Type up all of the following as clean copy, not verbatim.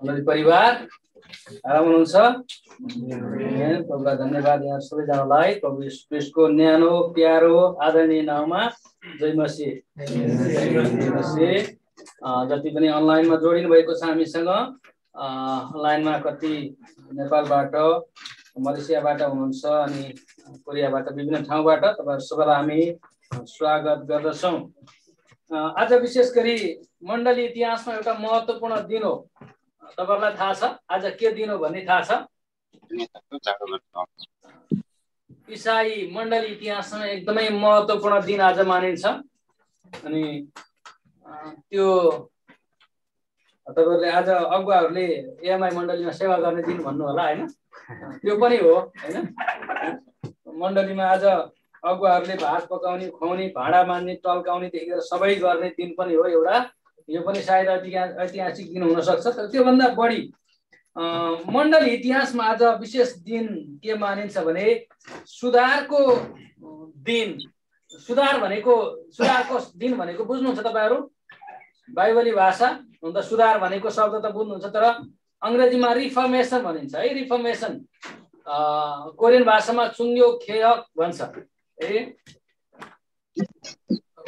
मण्डली परिवार आराम हुनुहुन्छ? प्रभुलाई धन्यवाद यहाँ सबैजनालाई प्रभु येशू ख्रीष्टको न्यानो प्यारो आदरणीय नाममा जय मसीह। जति पनि अनलाइनमा जोडिनु भएको छ हामीसँग, अनलाइनमा कति नेपालबाट, मलेसियाबाट हुनुहुन्छ अनि कोरियाबाट, विभिन्न ठाउँबाट तपाईहरु सबैलाई हामी स्वागत गर्दछौं। आज विशेष गरी मण्डली इतिहासमा एउटा महत्त्वपूर्ण दिन हो। तपाईहरुलाई थाहा छ आज के दिन हो भन्ने थाहा छ? इसाई मण्डली इतिहासमा एकदमै महत्त्वपूर्ण दिन आज मानिन्छ। अनि त्यो तपाईहरुले आज अगुवाहरुले एएमआई मण्डलीमा सेवा गर्ने दिन भन्नु होला हैन? त्यो पनि हो हैन? मण्डलीमा आज अगुवाहरुले भात पकाउने, खुवाउने, भाडा मान्ने, टल्काउने देखि सबै गर्ने दिन पनि हो एउटा। यो पनि सायद ऐतिहासिक दिन हुन सक्छ। तर त्यो भन्दा बढी मण्डली इतिहासमा आज विशेष दिन के मानिन्छ भने सुधारको दिन। सुधारको दिन भनेको बुझ्नुहुन्छ तपाईहरु? बाइबली भाषा हुन त सुधार भनेको शब्द त बुझ्नुहुन्छ, तर अंग्रेजीमा रिफर्मेसन भनिन्छ है। रिफर्मेसन कोरियन भाषामा चुङ्यो खेयक भन्छ।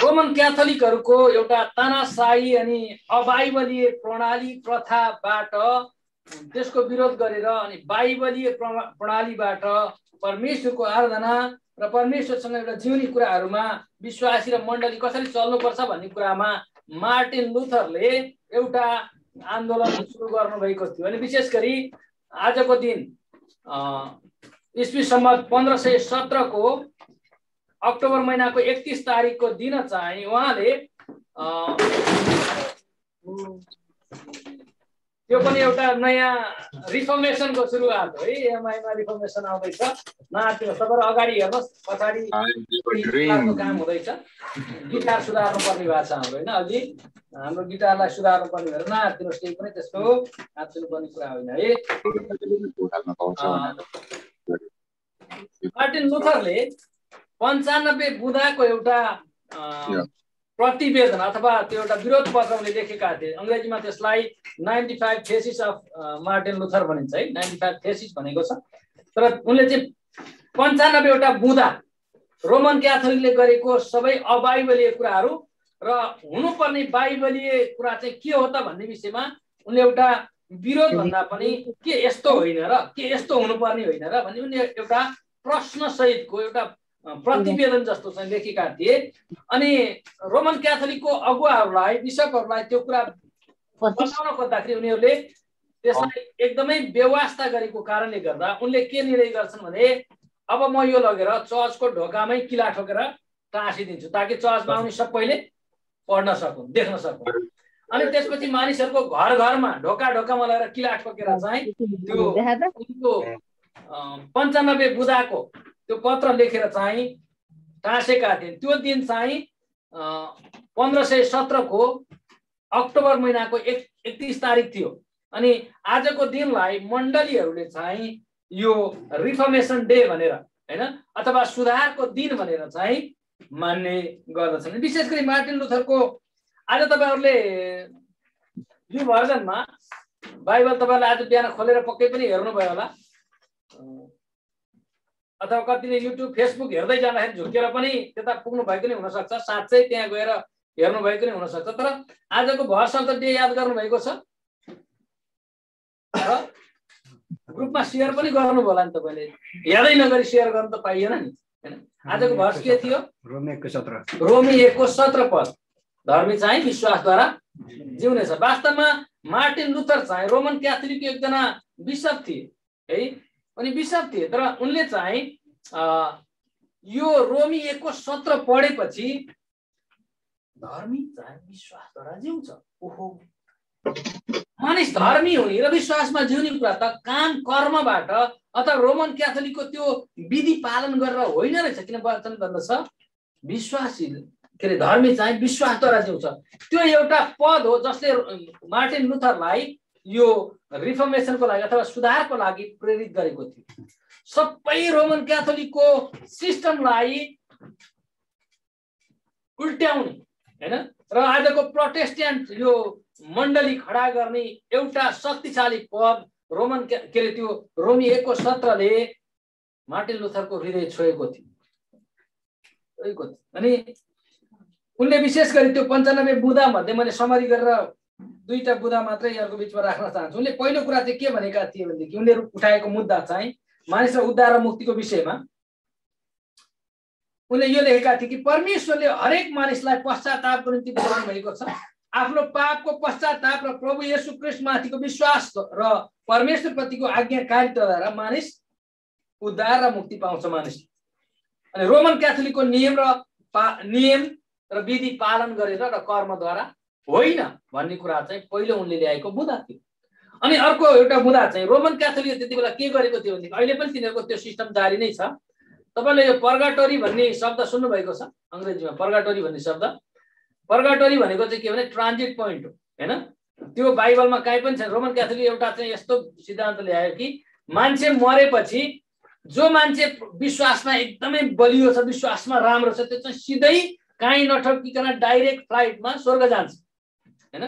रोमन क्याथोलिकहरुको एउटा तानाशाही अनि अबाइबलीय प्रणाली प्रथाबाट त्यसको विरोध गरेर अनि बाइबलीय प्रणालीबाट परमेश्वरको आराधना र परमेश्वरसँग एउटा जीवनी कुराहरुमा विश्वासी र मण्डली कसरी चल्नुपर्छ भन्ने कुरामा मार्टिन लुथरले एउटा आन्दोलन सुरु गर्नु भएको थियो। अनि विशेष गरी आजको दिन ईस्वी सम्वत 1517 को अक्टोबर महिनाको 31 तारिखको दिन चाहिँ उहाँले त्यो पनि एउटा नयाँ रिफर्मेसनको सुरुवात हो है। एएमआईमा रिफर्मेसन आउँदैछ। नआत्तिनुहोस्, तपाईहरु अगाडि हेर्नुहोस्, पछाडि काम हुँदैछ। गिटार सुधार्नु पर्ने भएको छ हाम्रो हैन? अघि हाम्रो गिटारलाई सुधार्नु पर्ने भएर नआत्तिनुहोस्, केही पनि त्यस्तो आत्तिनु पर्ने कुरा होइन है। मार्टिन लुथरले 95 बुँदाको एउटा प्रतिवेदन अथवा त्यो एउटा विरोध पत्र उनले लेखेका थिए। अंग्रेजीमा त्यसलाई 95 थेसिस अफ मार्टिन लुथर भनिन्छ है। 95 थेसिस भनेको छ। तर उनले चाहिँ 95 वटा बुँदा रोमन क्याथोलिकले गरेको सबै अबाइबलीय कुराहरू र हुनुपर्ने बाइबलीय कुरा चाहिँ के हो त भन्ने विषयमा उनले एउटा विरोध भन्दा पनि के यस्तो होइन र के यस्तो हुनुपर्ने होइन र भन्ने उनले एउटा प्रश्न सहितको एउटा प्रतिवेदन जस्तो चाहिँ लेखेका थिए। अनि रोमन क्याथोलिकको अगुवाहरूलाई, बिशपहरूलाई त्यो कुरा बताउन खोज्दाखेरि उनीहरूले त्यसलाई एकदमै व्यवस्था गरेको कारणले गर्दा उनले के निर्णय गर्छन् भने अब म यो लगेर चर्चको ढोकामै किला ठोकेर टाँसिदिन्छु ताकि चर्चमा आउने सबैले पढ्न सकुन्, देख्न सकुन्। अनि त्यसपछि मानिसहरूको घर घरमा ढोका ढोकामा लगेर किला ठोकेर चाहिँ त्यो उनको 95 बुँदाको त्यो पत्र लेखेर चाहिँ टाँसेका थिए। त्यो दिन चाहिँ 1517 को अक्टोबर महिनाको 31 तारिख थियो। अनि आजको दिनलाई मण्डलीहरूले चाहिँ यो रिफर्मेसन डे भनेर हैन अथवा सुधारको दिन भनेर चाहिँ मान्ने गर्दछन्। विशेष गरी मार्टिन लुथरको आज तपाईहरुले यो भर्जनमा बाइबल तपाईहरुले आज बिहान खोलेर पक्कै पनि हेर्नुभयो होला, अथवा कतिले युट्युब फेसबुक हेर्दै जाँदाखेरि झुकेर पनि त्यता पुग्नु भएको नि हुन सक्छ, साँच्चै त्यहाँ गएर हेर्नु भएको नि हुन सक्छ। तर आजको भर्सन त डे याद गर्नु भएको छ र ग्रुपमा शेयर पनि गर्नुभयो होला नि तपाईले। यादै नगरी शेयर गर्न त पाइएन नि हैन? आजको भर्स के थियो? रोमी 1:17 पद। धर्मी चाहिँ विश्वासद्वारा जिउनेछ। वास्तवमा मार्टिन लुथर चाहिँ रोमन क्याथोलिकको एकजना बिशप थिए है। अनि बिशप थिए तर उनले चाहिँ यो रोमी 1:17 पढेपछि धर्मी चाहिँ विश्वासद्वारा जिउँछ। ओहो, मानिस धर्मी हुने र विश्वासमा जिउने कुरा त काम कर्मबाट अथवा रोमन क्याथोलिकको त्यो विधि पालन गरेर होइन रहेछ। किन वचन भन्दछ विश्वासी के अरे धर्मी चाहिँ विश्वासद्वारा जिउँछ। त्यो एउटा पद हो जसले मार्टिन लुथरलाई यो रिफर्मेसनको लागि अथवा सुधारको लागि प्रेरित गरेको थियो। सबै रोमन क्याथोलिकको सिस्टमलाई उल्ट्याउने हैन र आजको प्रोटेस्टेन्ट यो मण्डली खडा गर्ने एउटा शक्तिशाली पद रोमन के अरे त्यो रोमी 1 को 17 ले मार्टिन लुथरको हृदय छोएको थियो। अनि उनले विशेष गरी त्यो 95 बुँदा मध्ये मैले समरी गरेर 2टा बुँदा मात्रै यहाँको बीचमा राख्न चाहन्छु। उनले पहिलो कुरा चाहिँ के भनेका थिए भनेदेखि उनले उठाएको मुद्दा चाहिँ मानिस र उद्धार र मुक्तिको विषयमा उनले यो लेखेका थिए कि परमेश्वरले हरेक मानिसलाई पश्चातापको निम्ति बोलाउनु भएको छ। आफ्नो पापको पश्चाताप र प्रभु येशू ख्रीष्टमाथिको विश्वास र परमेश्वरप्रतिको आज्ञाकारिताद्वारा मानिस उद्धार र मुक्ति पाउँछ मानिस। अनि रोमन क्याथोलिकको नियम र विधि पालन गरेर र कर्मद्वारा होइन भन्ने कुरा चाहिँ पहिलो उनले ल्याएको बुँदा थियो। अनि अर्को एउटा बुँदा चाहिँ रोमन क्याथोलिकले त्यति बेला के गरेको थियो भने अहिले पनि तिनीहरूको त्यो सिस्टम जारी नै छ। तपाईले यो पर्गाटोरी भन्ने शब्द सुन्नु भएको छ अंग्रेजीमा। पर्गाटोरी भन्ने शब्द, पर्गाटोरी भनेको चाहिँ के भने ट्रान्जिट पोइन्ट हो हैन। त्यो बाइबलमा कहीँ पनि छैन। रोमन क्याथोलिक एउटा चाहिँ यस्तो सिद्धान्त ल्यायो कि मान्छे मरेपछि जो मान्छे विश्वासमा एकदमै बलियो छ, विश्वासमा राम्रो छ, त्यो चाहिँ सिधै कहीँ नठकिकन डाइरेक्ट फ्लाइटमा स्वर्ग जान्छ हैन।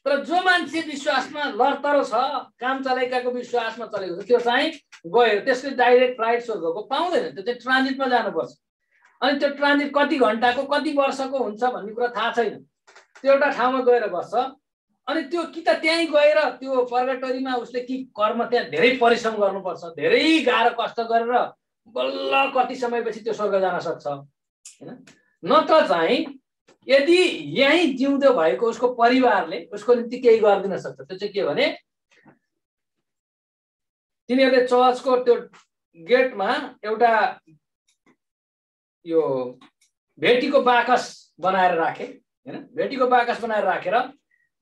तर जो मान्छे विश्वासमा लडतरो छ, काम चलाइकाको विश्वासमा चलेको छ, त्यो चाहिँ गयो, त्यसले डाइरेक्ट फ्लाइट स्वर्गको पाउँदैन। त्यो चाहिँ ट्रान्जिटमा जानुपर्छ। अनि त्यो ट्रान्जिट कति घण्टाको कति वर्षको हुन्छ भन्ने कुरा थाहा छैन। त्यो एउटा ठाउँमा गएर बस्छ। अनि त्यो कि त त्यहीँ गएर त्यो पर्गाटोरीमा उसले कि कर्म त्यहाँ धेरै परिश्रम गर्नुपर्छ, धेरै गाह्रो कष्ट गरेर बल्ल कति समयपछि त्यो स्वर्ग जान सक्छ हैन। नत्र चाहिँ यदि यहीँ जिउँदो भएको उसको परिवारले उसको निम्ति केही गरिदिन सक्छ। त्यो चाहिँ के भने तिनीहरूले चर्चको त्यो गेटमा एउटा यो भेटीको बाकस बनाएर राखे हैन। भेटीको बाकस बनाएर राखेर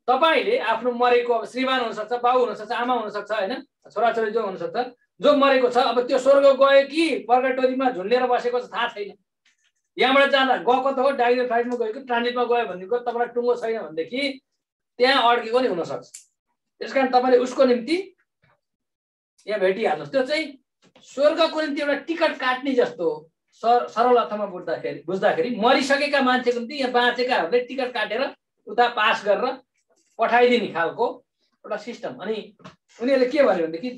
तपाईले आफ्नो मरेको अब श्रीमान हुन सक्छ, बाउ हुन सक्छ, आमा हुन सक्छ हैन, छोराछोरी जो हुन सक्छ, जो मरेको छ, अब त्यो स्वर्ग गयो कि पर्गाटोरीमा झुन्डेर बसेको छ थाहा छैन। यहाँबाट जाँदा गएको त हो, डाइरेक्ट फ्लाइटमा गयो कि ट्रान्जिटमा गयो भन्ने कुरा तपाईँलाई टुङ्गो छैन भनेदेखि त्यहाँ अड्केको नि हुनसक्छ। त्यसकारण तपाईँले उसको निम्ति यहाँ भेटिहाल्नुहोस्। त्यो चाहिँ स्वर्गको निम्ति एउटा टिकट काट्ने जस्तो हो। सरल अर्थमा बुझ्दाखेरि मरिसकेका मान्छेको निम्ति यहाँ बाँचेकाहरूले टिकट काटेर उता पास गरेर पठाइदिने खालको एउटा सिस्टम। अनि उनीहरूले के भन्यो भनेदेखि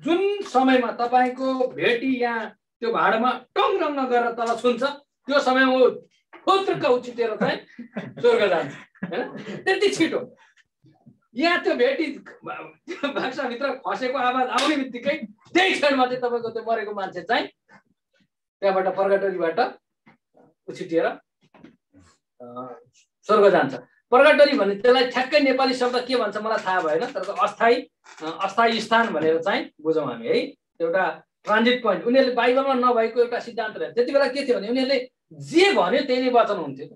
जुन समयमा तपाईँको भेटी यहाँ त्यो भाँडामा टङ्ग गरेर तल छुन्छ, त्यो समयमा फुत्रुक्क उछिटेर चाहिँ स्वर्ग जान्छ हैन। त्यति छिटो यहाँ त्यो भेटी बाक्साभित्र खसेको आवाज आउने बित्तिकै त्यही क्षणमा चाहिँ तपाईँको त्यो मरेको मान्छे चाहिँ त्यहाँबाट पर्गाटोरीबाट उछिटिएर स्वर्ग जान्छ। पर्गाटोरी भन्ने त्यसलाई ठ्याक्कै नेपाली शब्द के भन्छ मलाई थाहा भएन, तर अस्थायी स्थान भनेर चाहिँ बुझौँ हामी है। एउटा ट्रान्जिट पोइन्ट उनीहरूले बाइबलमा नभएको एउटा सिद्धान्त रहे। त्यति बेला के थियो भने उनीहरूले जे भन्यो त्यही नै वचन हुन्थ्यो,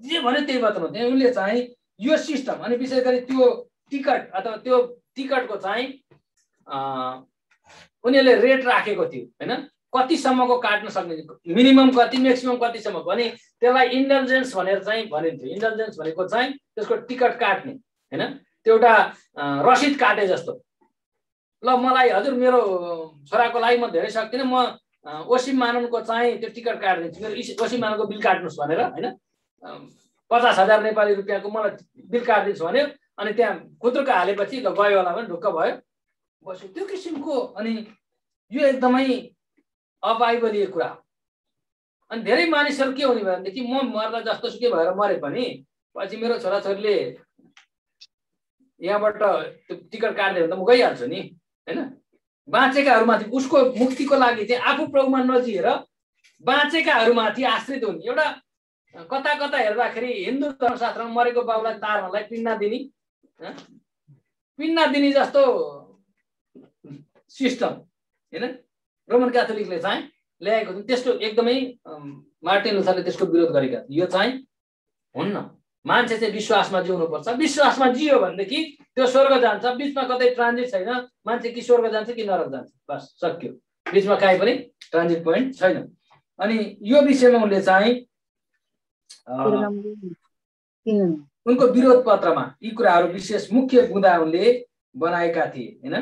जे भन्यो त्यही वचन हुन्थ्यो। उनले चाहिँ यो सिस्टम अनि विशेष गरी त्यो टिकट अथवा त्यो टिकटको चाहिँ उनीहरूले रेट राखेको थियो हैन। कतिसम्मको काट्न सक्ने, मिनिमम कति, म्याक्सिमम कतिसम्मको। अनि त्यसलाई इन्डल्जेन्स भनेर चाहिँ भनिन्थ्यो। इन्डल्जेन्स भनेको चाहिँ त्यसको टिकट काट्ने हैन, त्यो एउटा रसिद काटे जस्तो। ल मलाई हजुर मेरो छोराको लागि म धेरै सक्दिनँ, म ओसिम माननको चाहिँ त्यो टिकट काटिदिन्छु, मेरो ओसिम माननको बिल काट्नुहोस् भनेर हैन 50,000 नेपाली रुपियाँको मलाई बिल काटिदिन्छु भन्यो। अनि त्यहाँ खुत्रुक हालेपछि ल गयो होला भने ढुक्क भयो बस्यो, त्यो किसिमको। अनि यो एकदमै अबाइबलीय कुरा हो। अनि धेरै मानिसहरू के हुने भनेदेखि म मर्दा जस्तो सुकै भएर मरे पनि पछि मेरो छोराछोरीले यहाँबाट टिकट काट्दै भने त म गइहाल्छु नि हैन। बाँचेकाहरूमाथि उसको मुक्तिको लागि चाहिँ आफू प्रभुमा नजिएर बाँचेकाहरूमाथि आश्रित हुने। एउटा कता कता हेर्दाखेरि हिन्दू धर्मशास्त्रमा मरेको बाउलाई तार्नलाई पिण्ड दिने जस्तो सिस्टम हैन रोमन क्याथोलिकले चाहिँ ल्याएको थियो। त्यसको एकदमै मार्टिन लुथरले त्यसको विरोध गरेका थिए। यो चाहिँ हुन्न, मान्छे चाहिँ विश्वासमा जिउनुपर्छ। विश्वासमा जियो भनेदेखि त्यो स्वर्ग जान्छ। बिचमा कतै ट्रान्जिट छैन, मान्छे कि स्वर्ग जान्छ कि नरक जान्छ, बस सक्यो। बिचमा काहीँ पनि ट्रान्जिट पोइन्ट छैन। अनि यो विषयमा उनले चाहिँ उनको विरोध पत्रमा यी कुराहरू विशेष मुख्य बुँदा उनले बनाएका थिए हैन।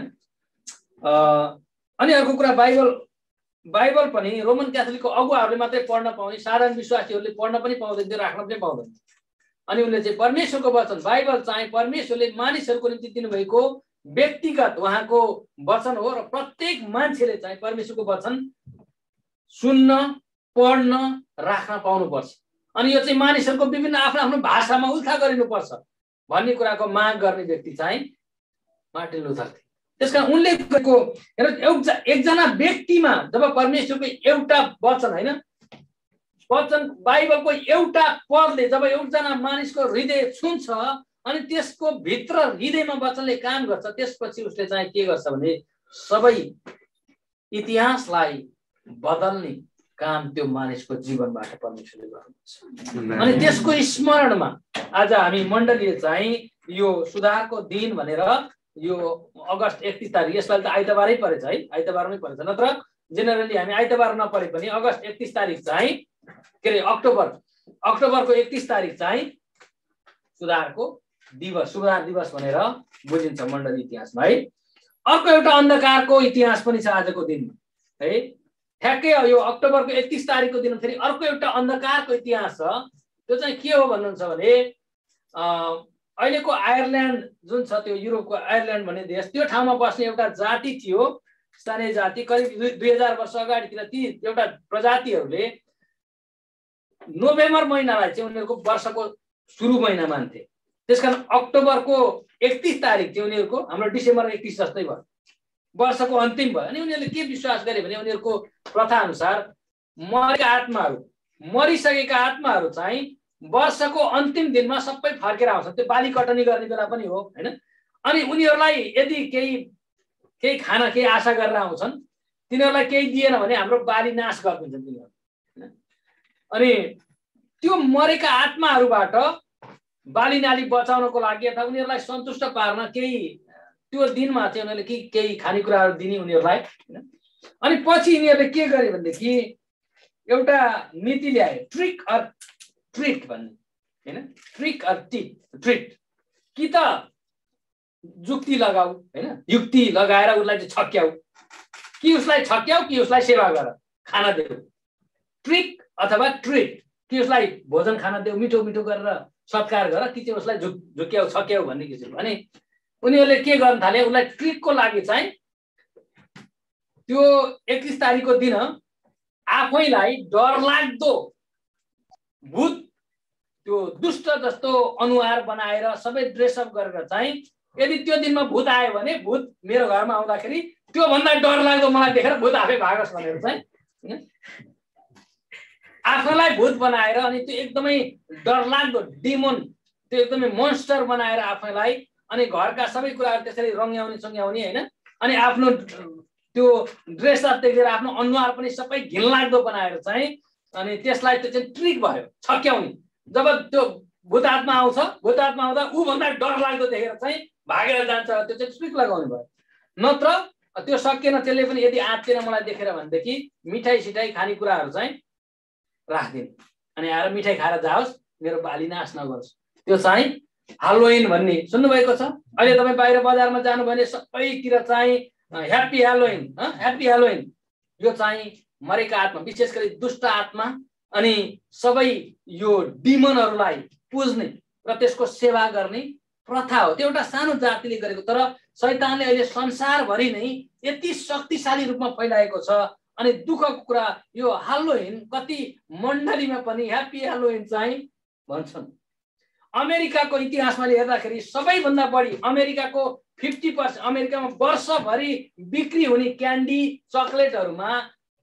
अनि अर्को कुरा बाइबल पनि रोमन क्याथोलिकको अगुवाहरूले मात्रै पढ्न पाउने, साधारण विश्वासीहरूले पढ्न पनि पाउँदैन थियो, राख्न पनि पाउँदैन। अनि उनले चाहिँ परमेश्वरको वचन बाइबल चाहिँ परमेश्वरले मानिसहरूको निम्ति दिनुभएको व्यक्तिगत उहाँको वचन हो र प्रत्येक मान्छेले चाहिँ परमेश्वरको वचन सुन्न पढ्न राख्न पाउनुपर्छ। अनि यो चाहिँ मानिसहरूको विभिन्न आफ्नो आफ्नो भाषामा उल्था गरिनुपर्छ भन्ने कुराको माग गर्ने व्यक्ति चाहिँ मार्टिन लुथर थिए। त्यसकारण उनले गरेको एकजना व्यक्तिमा जब परमेश्वरको एउटा वचन होइन वचन बाइबलको एउटा पदले जब एकजना मानिसको हृदय छुन्छ अनि त्यसको भित्र हृदयमा वचनले काम गर्छ त्यसपछि उसले चाहिँ के गर्छ भने सबै इतिहासलाई बदल्ने काम त्यो मानिसको जीवनबाट परमेश्वरले गर्नुहुन्छ। अनि त्यसको स्मरणमा आज हामी मण्डलीले चाहिँ यो सुधारको दिन भनेर यो अगस्त 31 तारिक यसपालि त आइतबारै परेछ है आइतबारमै परेछ नत्र जेनरली हामी आइतबार नपरे पनि अगस्त 31 तारिक चाहिँ के अरे अक्टोबरको 31 तारिक चाहिँ सुधारको दिवस सुधार दिवस भनेर बुझिन्छ मण्डली इतिहासमा है। अर्को एउटा अन्धकारको इतिहास पनि छ आजको दिनमा है। ठ्याक्कै यो अक्टोबरको 31 तारिकको दिन फेरि अर्को एउटा अन्धकारको इतिहास छ। त्यो चाहिँ के हो भन्नुहुन्छ भने अहिलेको आयरल्यान्ड जुन छ त्यो युरोपको आयरल्यान्ड भन्ने देश त्यो ठाउँमा बस्ने एउटा जाति थियो स्थानीय जाति करिब 2000 वर्ष अगाडितिर ती एउटा प्रजातिहरूले नोभेम्बर महिनालाई चाहिँ उनीहरूको वर्षको सुरु महिना मान्थे। त्यसकारण अक्टोबरको 31 तारिक चाहिँ उनीहरूको हाम्रो डिसेम्बर 31 जस्तै भयो वर्षको अन्तिम भयो। अनि उनीहरूले के विश्वास गरे भने उनीहरूको प्रथा अनुसार मरिसकेका आत्माहरू चाहिँ वर्षको अन्तिम दिनमा सबै फर्केर आउँछन्। त्यो बाली कटनी गर्ने बेला पनि हो हैन। अनि उनीहरूलाई यदि केही खाना केही आशा गरेर आउँछन् तिनीहरूलाई केही दिएन भने हाम्रो बाली नाश गरिदिन्छन् तिनीहरू हैन। अनि त्यो मरेका आत्माहरूबाट बाली नाली बचाउनको लागि अथवा उनीहरूलाई सन्तुष्ट पार्न केही त्यो दिनमा चाहिँ उनीहरूले केही खानेकुराहरू दिने उनीहरूलाई हैन। अनि पछि यिनीहरूले के गरे भनेदेखि एउटा नीति ल्याए ट्रिक अर ट्रिट भन्ने हैन। ट्रिक अर ट्रिट कि त जुक्ति लगाऊ हैन युक्ति लगाएर उसलाई चाहिँ छक्याऊ कि उसलाई छक्याऊ कि उसलाई सेवा गर खाना देऊ। ट्रिक अथवा ट्रिट कि उसलाई भोजन खाना देऊ मिठो मिठो गरेर सत्कार गर कि चाहिँ उसलाई झुक्याऊ छक्याऊ भन्ने किसिमको। अनि उनीहरूले के गर्न थाले उसलाई ट्रिटको लागि चाहिँ त्यो 31 तारिकको दिन आफैलाई डरलाग्दो भूत त्यो दुष्ट जस्तो अनुहार बनाएर सबै ड्रेसअप गरेर चाहिँ यदि त्यो दिनमा भूत आयो भने भूत मेरो घरमा आउँदाखेरि त्यो भन्दा डरलाग्दो मलाई देखेर भूत आफै भागोस् भनेर चाहिँ आफैलाई भूत बनाएर अनि त्यो एकदमै डरलाग्दो डिमोन त्यो एकदमै मोन्स्टर बनाएर आफैलाई अनि घरका सबै कुराहरू त्यसरी रङ्ग्याउने सङ्ग्याउने हैन। अनि आफ्नो त्यो ड्रेसअप देखेर आफ्नो अनुहार पनि सबै घिनलाग्दो बनाएर चाहिँ अनि त्यसलाई त्यो चाहिँ ट्रिक भयो छक्याउने। जब त्यो भूत आत्मा आउँदा ऊ भन्दा डरलाग्दो देखेर चाहिँ भागेर जान्छ त्यो चाहिँ ट्रिक लगाउने भयो। नत्र त्यो सकिएन त्यसले पनि यदि आत्तिएन मलाई देखेर भनेदेखि मिठाई सिठाई खानेकुराहरू चाहिँ राखिदिनु अनि आएर मिठाई खाएर जाओस् मेरो बाली नाश नगरोस्। त्यो चाहिँ हालोइन भन्ने सुन्नुभएको छ। अहिले तपाईँ बाहिर बजारमा जानु भने सबैतिर चाहिँ ह्याप्पी हालोइन यो चाहिँ मरेका आत्मा विशेष गरी दुष्ट आत्मा अनि सबै यो डिमनहरूलाई पुज्ने र त्यसको सेवा गर्ने प्रथा हो। त्यो एउटा सानो जातिले गरेको तर शैतानले अहिले संसारभरि नै यति शक्तिशाली रूपमा फैलाएको छ। अनि दुःखको कुरा यो हालोइन कति मण्डलीमा पनि ह्याप्पी हालोइन चाहिँ भन्छन्। अमेरिकाको इतिहासमा हेर्दाखेरि सबैभन्दा बढी अमेरिकाको 50% अमेरिकामा वर्षभरि बिक्री हुने क्यान्डी चकलेटहरूमा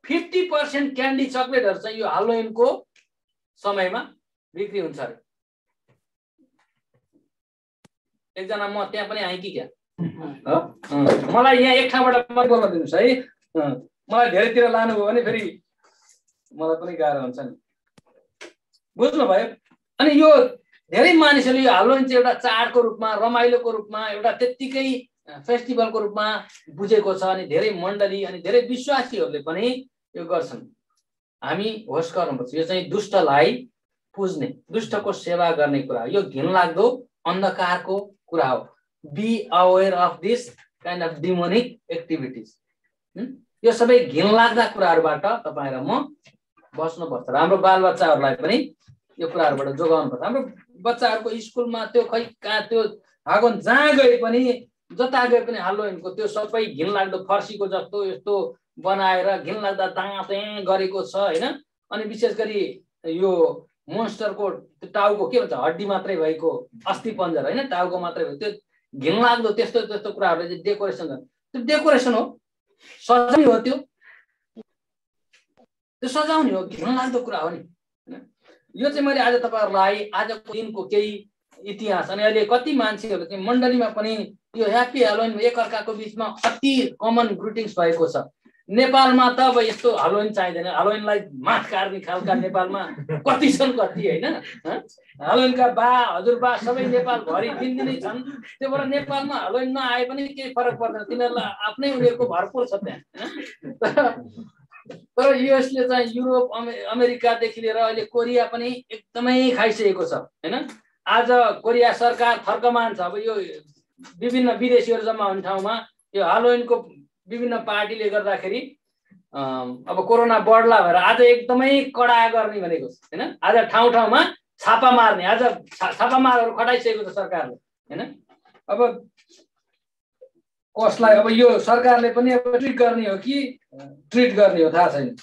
50% क्यान्डी चकलेटहरू चाहिँ यो हालोइनको समयमा बिक्री हुन्छ अरे। एकजना म त्यहाँ पनि आएँ कि क्या मलाई यहाँ एक ठाउँबाट बोल्न दिनुहोस् है। मलाई धेरैतिर लानुभयो भने फेरि मलाई पनि गाह्रो हुन्छ नि बुझ्नुभयो। अनि यो धेरै मानिसहरूले यो हालोइन चाहिँ एउटा चाडको रूपमा रमाइलोको रूपमा एउटा त्यत्तिकै फेस्टिभलको रूपमा बुझेको छ। अनि धेरै मण्डली अनि धेरै विश्वासीहरूले पनि यो गर्छन्। हामी होस गर्नुपर्छ यो चाहिँ दुष्टलाई पुज्ने दुष्टको सेवा गर्ने कुरा यो घिनलाग्दो अन्धकारको कुरा हो। Be aware of this kind of demonic activities. यो सबै घिनलाग्दा कुराहरूबाट तपाईँ र म बस्नुपर्छ र हाम्रो बालबच्चाहरूलाई पनि यो कुराहरुबाट जोगाउनु पर्छ। हाम्रो बच्चाहरुको स्कुलमा त्यो खै कहाँ त्यो हागन जहाँ गए पनि जता गए पनि हालोइनको त्यो सबै घिनलाग्दो फर्सीको जस्तो यस्तो बनाएर घिनलाग्दा दाँते गरेको छ हैन। अनि विशेष गरी यो मोन्स्टरको टाउको के भन्छ हड्डी मात्रै भएको अस्ति पन्जर हैन टाउको मात्रै भएको त्यो घिनलाग्दो त्यस्तो त्यस्तो कुराहरुले चाहिँ डेकोरेसन गर्छ। त्यो डेकोरेसन हो, सजाउने हो, त्यो सजाउने हो, घिनलाग्दो कुरा हो नि हैन। यो चाहिँ मैले आज तपाईहरुलाई आजको दिनको केही इतिहास अनि अहिले कति मान्छेहरु चाहिँ मण्डलीमा पनि यो ह्यापी हेलोइन एकअर्काको बीचमा अति कमन ग्रिटिङ्स भएको छ। नेपालमा त अब यस्तो हेलोइन चाहिँदैन, हेलोइनलाई माथ काट्ने खालका नेपालमा कति छन् कति हैन। हेलोइनका बा हजुरबा सबै नेपाल भरि दिनदिनै छन्। त्यो भएर नेपालमा हेलोइन नआए पनि केही फरक पर्दैन, तिनीहरुलाई आफ्नै उनीहरुको भरपुर छ त्यहाँ हैन। तर युएसले चाहिँ युरोप अमेरिकादेखि लिएर अहिले कोरिया पनि एकदमै खाइसकेको छ हैन। आज कोरिया सरकार थर्कमान छ। अब यो विभिन्न विदेशीहरु जम्मा हुने ठाउँमा यो हेलोइनको विभिन्न पार्टीले गर्दाखेरि अब कोरोना बढ्ला भएर आज एकदमै कडा गर्ने भनेको छ हैन। आज ठाउँ ठाउँमा छापा मार्ने, आज छापामारहरु खटाइसकेको छ सरकारले हैन। अब कसलाई अब यो सरकारले पनि अब ट्रिट गर्ने हो कि ट्रिट गर्ने हो थाहा छैन।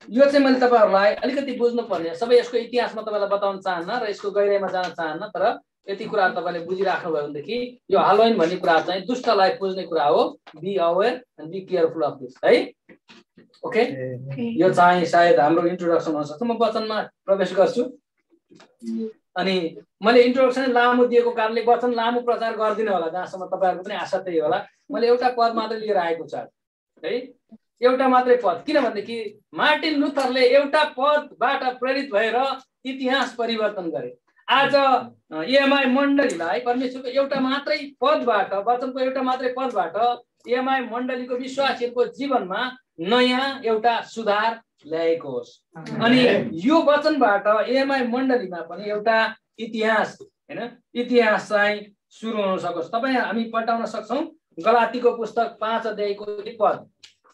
यो चाहिँ मैले तपाईहरुलाई अलिकति बुझ्नु पर्ने, सबै यसको इतिहास म तपाईलाई बताउन चाहन्न र यसको गहिराइमा जान चाहन्न, तर यति कुरा तपाईले बुझिराख्नु भयो भनेदेखि यो हेलोइन भन्ने कुरा चाहिँ दुष्टलाई पुज्ने कुरा हो। Be aware and be careful of this है। ओके, यो चाहिँ सायद हाम्रो इन्ट्रोडक्सन हुन सक्छ। म वचनमा प्रवेश गर्छु। अनि मैले इन्ट्रोडक्सन लामो दिएको कारणले वचन लामो प्रचार गर्दिन होला, जहाँसम्म तपाईहरुको पनि आशा त्यही होला। मैले एउटा पद मात्र लिएर आएको छु है, एउटा मात्रै पद। किनभनेदेखि मार्टिन लुथरले एउटा पदबाट प्रेरित भएर इतिहास परिवर्तन गरे। आज एएमआई मण्डलीलाई परमेश्वरको एउटा मात्रै पदबाट, वचनको एउटा मात्रै पदबाट एएमआई मण्डलीको विश्वासीहरुको जीवनमा नयाँ एउटा सुधार ल्याएको होस्। अनि यो वचनबाट एएमआई मण्डलीमा पनि एउटा इतिहास हैन, इतिहास चाहिँ सुरु हुन सकोस्। तपाई हामी पल्टाउन सक्छौं गलातीको पुस्तक 5 अध्यायको 1 पद।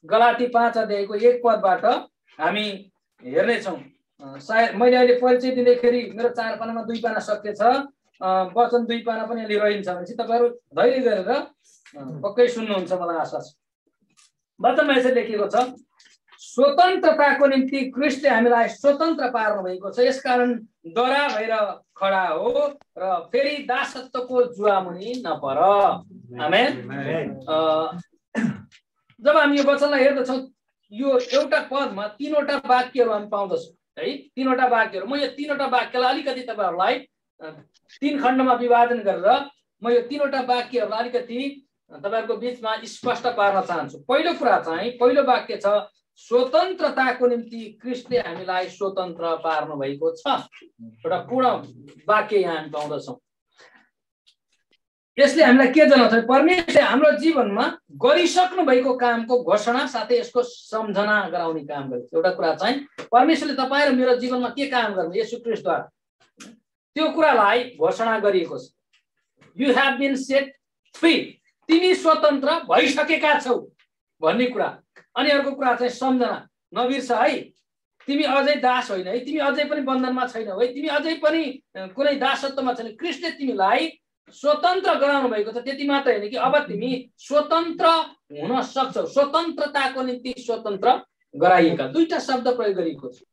गलाती 5 अध्यायको 1 पदबाट हामी हेर्ने छौं। सायद मैले अहिले परिचय दिँदाखेरि मेरो 4 पानामा 2 पाना सकिएछ, वचन 2 पाना पनि अलि रहन्छ भनेपछि तपाईहरु धैर्य गरेर पक्कै सुन्नुहुन्छ मलाई आशा छ। वचनमा यसरी लेखिएको छ, स्वतन्त्रताको निम्ति क्रिस्टले हामीलाई स्वतन्त्र पार्नु भएको छ, यसकारण डरा भएर खडा हो र फेरि दासत्वको जुवामुनि नपर। आमेन। जब हामी यो वचनलाई हेर्दछौँ यो एउटा पदमा 3 वटा वाक्यहरु हामी पाउँदछौँ है। 3 वटा वाक्यहरु, म यो 3 वटा वाक्यलाई अलिकति तपाईहरुलाई 3 खण्डमा विभाजन गरेर म यो 3 वटा वाक्यहरुलाई अलिकति तपाईहरुको बीचमा स्पष्ट पार्न चाहन्छु। पहिलो कुरा चाहिँ पहिलो वाक्य छ, स्वतन्त्रताको निम्ति क्रिस्टले हामीलाई स्वतन्त्र पार्नु भएको छ। एउटा पूर्ण वाक्य यहाँ हामी पाउँदछौँ। यसले हामीलाई के जनाउँछ, परमेश्वरले हाम्रो जीवनमा गरिसक्नु भएको कामको घोषणा साथै यसको सम्झना गराउने काम गर्छ। एउटा कुरा चाहिँ परमेश्वरले तपाईं र मेरो जीवनमा के काम गर्नु येशू ख्रीष्टद्वारा त्यो कुरालाई घोषणा गरिएको छ। You have been set free, तिमी स्वतन्त्र भइसकेका छौ भन्ने कुरा। अनि अर्को कुरा चाहिँ सम्झना, नबिर्स है तिमी अझै दास होइन है, तिमी अझै पनि बन्धनमा छैनौ है, तिमी अझै पनि कुनै दासत्वमा छैन। क्रिस्टले तिमीलाई स्वतन्त्र गराउनु भएको छ। त्यति मात्र हैन कि अब तिमी स्वतन्त्र हुन सक्छौ। स्वतन्त्रताको निम्ति स्वतन्त्र गराइएका, दुईटा शब्द प्रयोग गरिएको छ।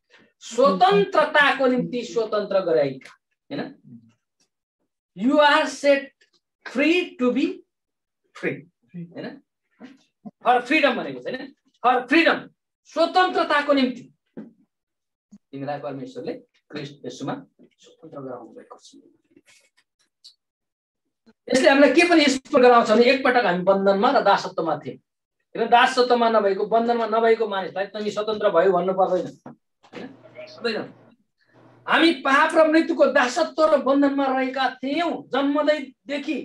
स्वतन्त्रताको निम्ति स्वतन्त्र गराइएका हैन। You are set free to be free हैन, फर फ्रीडम भनेको छ हैन, फर फ्रीडम, स्वतन्त्रताको निम्ति तिमीलाई परमेश्वरले क्रिस्ट येशूमा स्वतन्त्र गराउनु भएको छ। यसले हामीलाई के पनि स्पष्ट गराउँछ भने एकपटक हामी बन्धनमा र दासत्वमा थियौँ। किन दासत्वमा नभएको बन्धनमा नभएको मानिसलाई तिमी स्वतन्त्र भयो भन्नु पर्दैन हैन। हामी पाप र मृत्युको दासत्व र बन्धनमा रहेका थियौँ जन्मदैदेखि।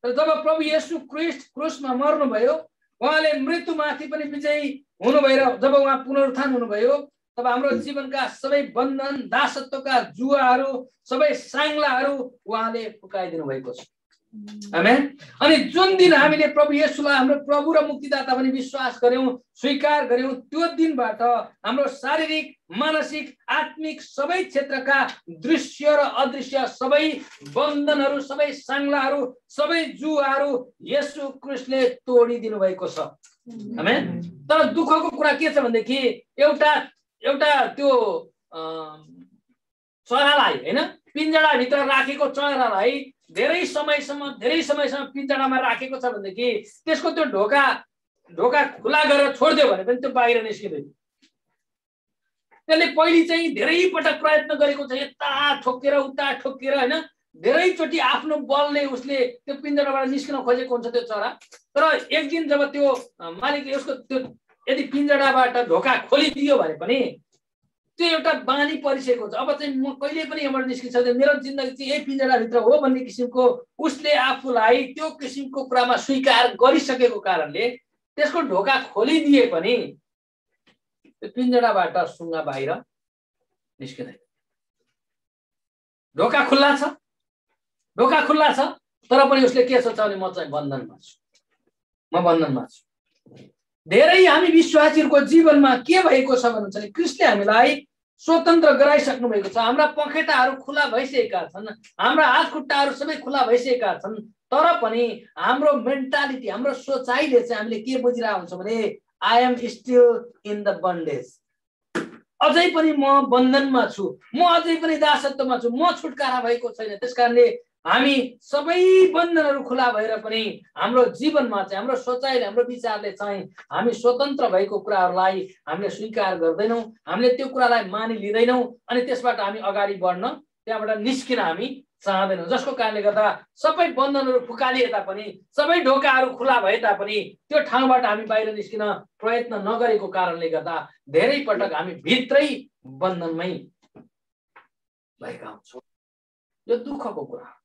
तर जब प्रभु येशू ख्रीष्ट क्रुसमा मर्नुभयो, उहाँले मृत्युमाथि पनि विजयी हुनुभयो र जब उहाँ पुनरुत्थान हुनुभयो तब हाम्रो जीवनका सबै बन्धन, दासत्वका जुवाहरू, सबै साङ्लाहरू उहाँले फुकाइदिनु भएको छ। आमेन। अनि जुन दिन हामीले प्रभु येशूलाई हाम्रो प्रभु र मुक्तिदाता पनि विश्वास गर्यौं, स्वीकार गर्यौं, त्यो दिनबाट हाम्रो शारीरिक, मानसिक, आत्मिक सबै क्षेत्रका दृश्य र अदृश्य सबै बन्धनहरू, सबै सांगलाहरू, सबै जुवाहरू येशू ख्रीष्टले तोडिदिनु भएको छ। आमेन। तर दुःखको कुरा के छ भनेदेखि एउटा त्यो चरालाई हैन, पिञ्जडाभित्र राखेको चरालाई धेरै समयसम्म पिञ्जडामा राखेको छ भनेदेखि त्यसको त्यो ढोका खुला गरेर छोड्दियो भने पनि त्यो बाहिर निस्किँदैन। त्यसले पहिले चाहिँ धेरै पटक प्रयत्न गरेको छ, यता ठोकेर उता ठोकेर हैन, धेरैचोटि आफ्नो बलले उसले त्यो पिञ्जडाबाट निस्किन खोजेको हुन्छ त्यो चरा। तर एक दिन जब त्यो मालिकले उसको त्यो यदि पिञ्जडाबाट ढोका खोलिदियो भने पनि त्यो एउटा बानी परिसकेको छ। अब चाहिँ म कहिले पनि यहाँबाट निस्किन सक्दैन, मेरो जिन्दगी चाहिँ यही पिञ्जडाभित्र हो भन्ने किसिमको उसले आफूलाई त्यो किसिमको कुरामा स्वीकार गरिसकेको कारणले त्यसको ढोका खोलिदिए पनि त्यो पिञ्जडाबाट सुँगा बाहिर निस्किँदैन। ढोका खुल्ला छ तर पनि उसले के सोच्छ भने म चाहिँ बन्धनमा छु। धेरै हामी विश्वासीहरूको जीवनमा के भएको छ भन्नुहुन्छ भने ख्रीष्टले हामीलाई स्वतन्त्र गराइसक्नु भएको छ। हाम्रा पखेटाहरू खुला भइसकेका छन्, हाम्रा हात खुट्टाहरू सबै खुला भइसकेका छन्, तर पनि हाम्रो मेन्टालिटी, हाम्रो सोचाइले चाहिँ हामीले के बुझिरहेको हुन्छ भने I am still in the bandage, अझै पनि म बन्धनमा छु, म अझै पनि दासत्वमा छु, म छुटकारा भएको छैन। त्यसकारणले हामी सबै बन्धनहरू खुला भएर पनि हाम्रो जीवनमा चाहिँ हाम्रो सोचाइले, हाम्रो विचारले चाहिँ हामी स्वतन्त्र भएको कुराहरूलाई हामीले स्वीकार गर्दैनौँ, हामीले त्यो कुरालाई मानिलिँदैनौँ अनि त्यसबाट हामी अगाडि बढ्न, त्यहाँबाट निस्किन हामी चाहँदैनौँ। जसको कारणले गर्दा सबै बन्धनहरू फुकालिए तापनि, सबै ढोकाहरू खुला भए तापनि त्यो ठाउँबाट हामी बाहिर निस्किन प्रयत्न नगरेको कारणले गर्दा धेरै पटक हामी भित्रै बन्धनमै भएका हुन्छौँ। यो दुःखको कुरा।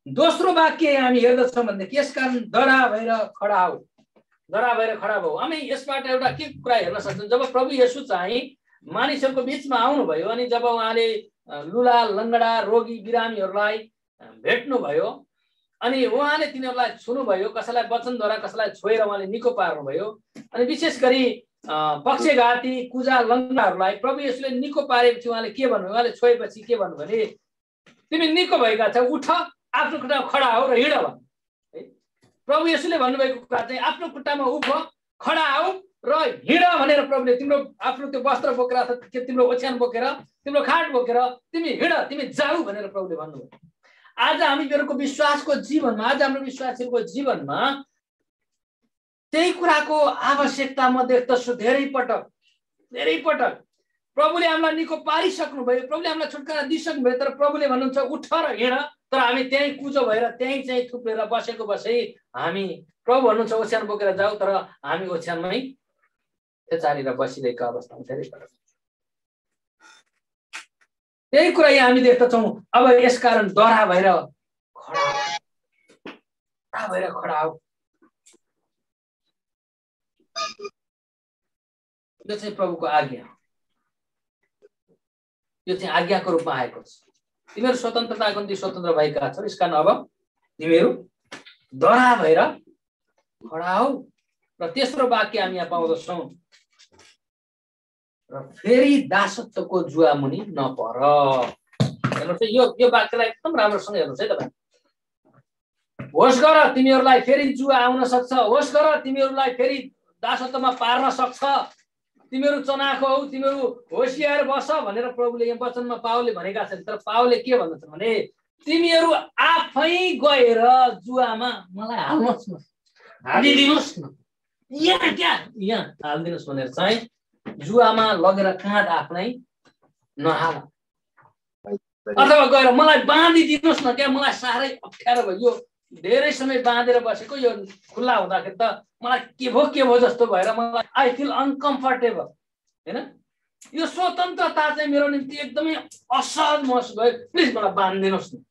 दोस्रो वाक्य हामी हेर्दछौँ भनेदेखि यसकारण डरा भएर खडा भऊ। हामी यसबाट एउटा के कुरा हेर्न सक्छौँ, जब प्रभु येशू चाहिँ मानिसहरूको बिचमा आउनुभयो अनि जब उहाँले लुला, लङ्गडा, रोगी, बिरामीहरूलाई भेट्नुभयो अनि उहाँले तिनीहरूलाई छुनुभयो, कसैलाई वचनद्वारा कसैलाई छोएर उहाँले निको पार्नुभयो। अनि विशेष गरी पक्षघाती, कुजा, लङ्गडाहरूलाई प्रभु येशूले निको पारेपछि उहाँले के भन्नुभयो, उहाँले छोएपछि के भन्नुभयो भने तिमी निको भएका छौ, उठ, आफ्नो खुट्टामा खडा हो र हिँड भन्नु। प्रभु येशूले भन्नुभएको कुरा चाहिँ आफ्नो खुट्टामा उठ, खडा हो र हिँड भनेर प्रभुले तिम्रो आफ्नो त्यो वस्त्र बोकेर अथवा तिम्रो ओछ्यान बोकेर, तिम्रो खाट बोकेर तिमी हिँड, तिमी जाऊ भनेर प्रभुले भन्नुभयो। आज हामीहरूको विश्वासको जीवनमा, आज हाम्रो विश्वासीहरूको जीवनमा त्यही कुराको आवश्यकता म देख्दछु। धेरै पटक प्रभुले हामीलाई निको पारिसक्नुभयो, प्रभुले हामीलाई छुटकारा दिइसक्नुभयो, तर प्रभुले भन्नुहुन्छ उठ र हिँड, तर हामी त्यहीँ कुचो भएर त्यहीँ चाहिँ थुप्रेर बसै हामी, प्रभु भन्नुहुन्छ ओछ्यान बोकेर जाऊ, तर हामी ओछ्यानमै चारेर बसिरहेको अवस्थामा धेरै पटक त्यही कुरा यहाँ हामी देख्दछौँ। अब यसकारण डरा भएर खडा हो। यो चाहिँ प्रभुको आज्ञा हो, यो चाहिँ आज्ञाको रूपमा आएको छ। तिमीहरू स्वतन्त्रताको निम्ति स्वतन्त्र भएका छौ, यसकारण अब तिमीहरू डरा भएर खडा हो। र तेस्रो वाक्य हामी यहाँ पाउँदछौँ, र फेरि दासत्वको जुवा मुनि नपर। हेर्नुहोस् यो वाक्यलाई एकदम राम्रोसँग हेर्नुहोस् है तपाईँ। होस् गर तिमीहरूलाई फेरि जुवा आउन सक्छ, होस् गर तिमीहरूलाई फेरि दासत्वमा पार्न सक्छ, तिमीहरू चनाखो हौ, तिमीहरू होसियार बस भनेर प्रभुले यहाँ वचनमा पावलले भनेका छन्। तर पावलले के भन्दछन् भने तिमीहरू आफै गएर जुवामा मलाई हाल्नुहोस् न, हालिदिनुहोस् न, यहाँ हालिदिनुहोस् भनेर चाहिँ जुवामा लगेर काँध आफ्नै नहाल, अथवा गएर मलाई बाँधिदिनुहोस् न, क्या मलाई साह्रै अप्ठ्यारो भयो, यो धेरै समय बाँधेर बसेको, यो खुल्ला हुँदाखेरि त मलाई के भयो जस्तो भएर मलाई आई फिल अनकम्फर्टेबल, हैन, यो स्वतन्त्रता चाहिँ मेरो निम्ति एकदमै असहज महसुस भयो, प्लिज मलाई बाँधिदिनुहोस् न।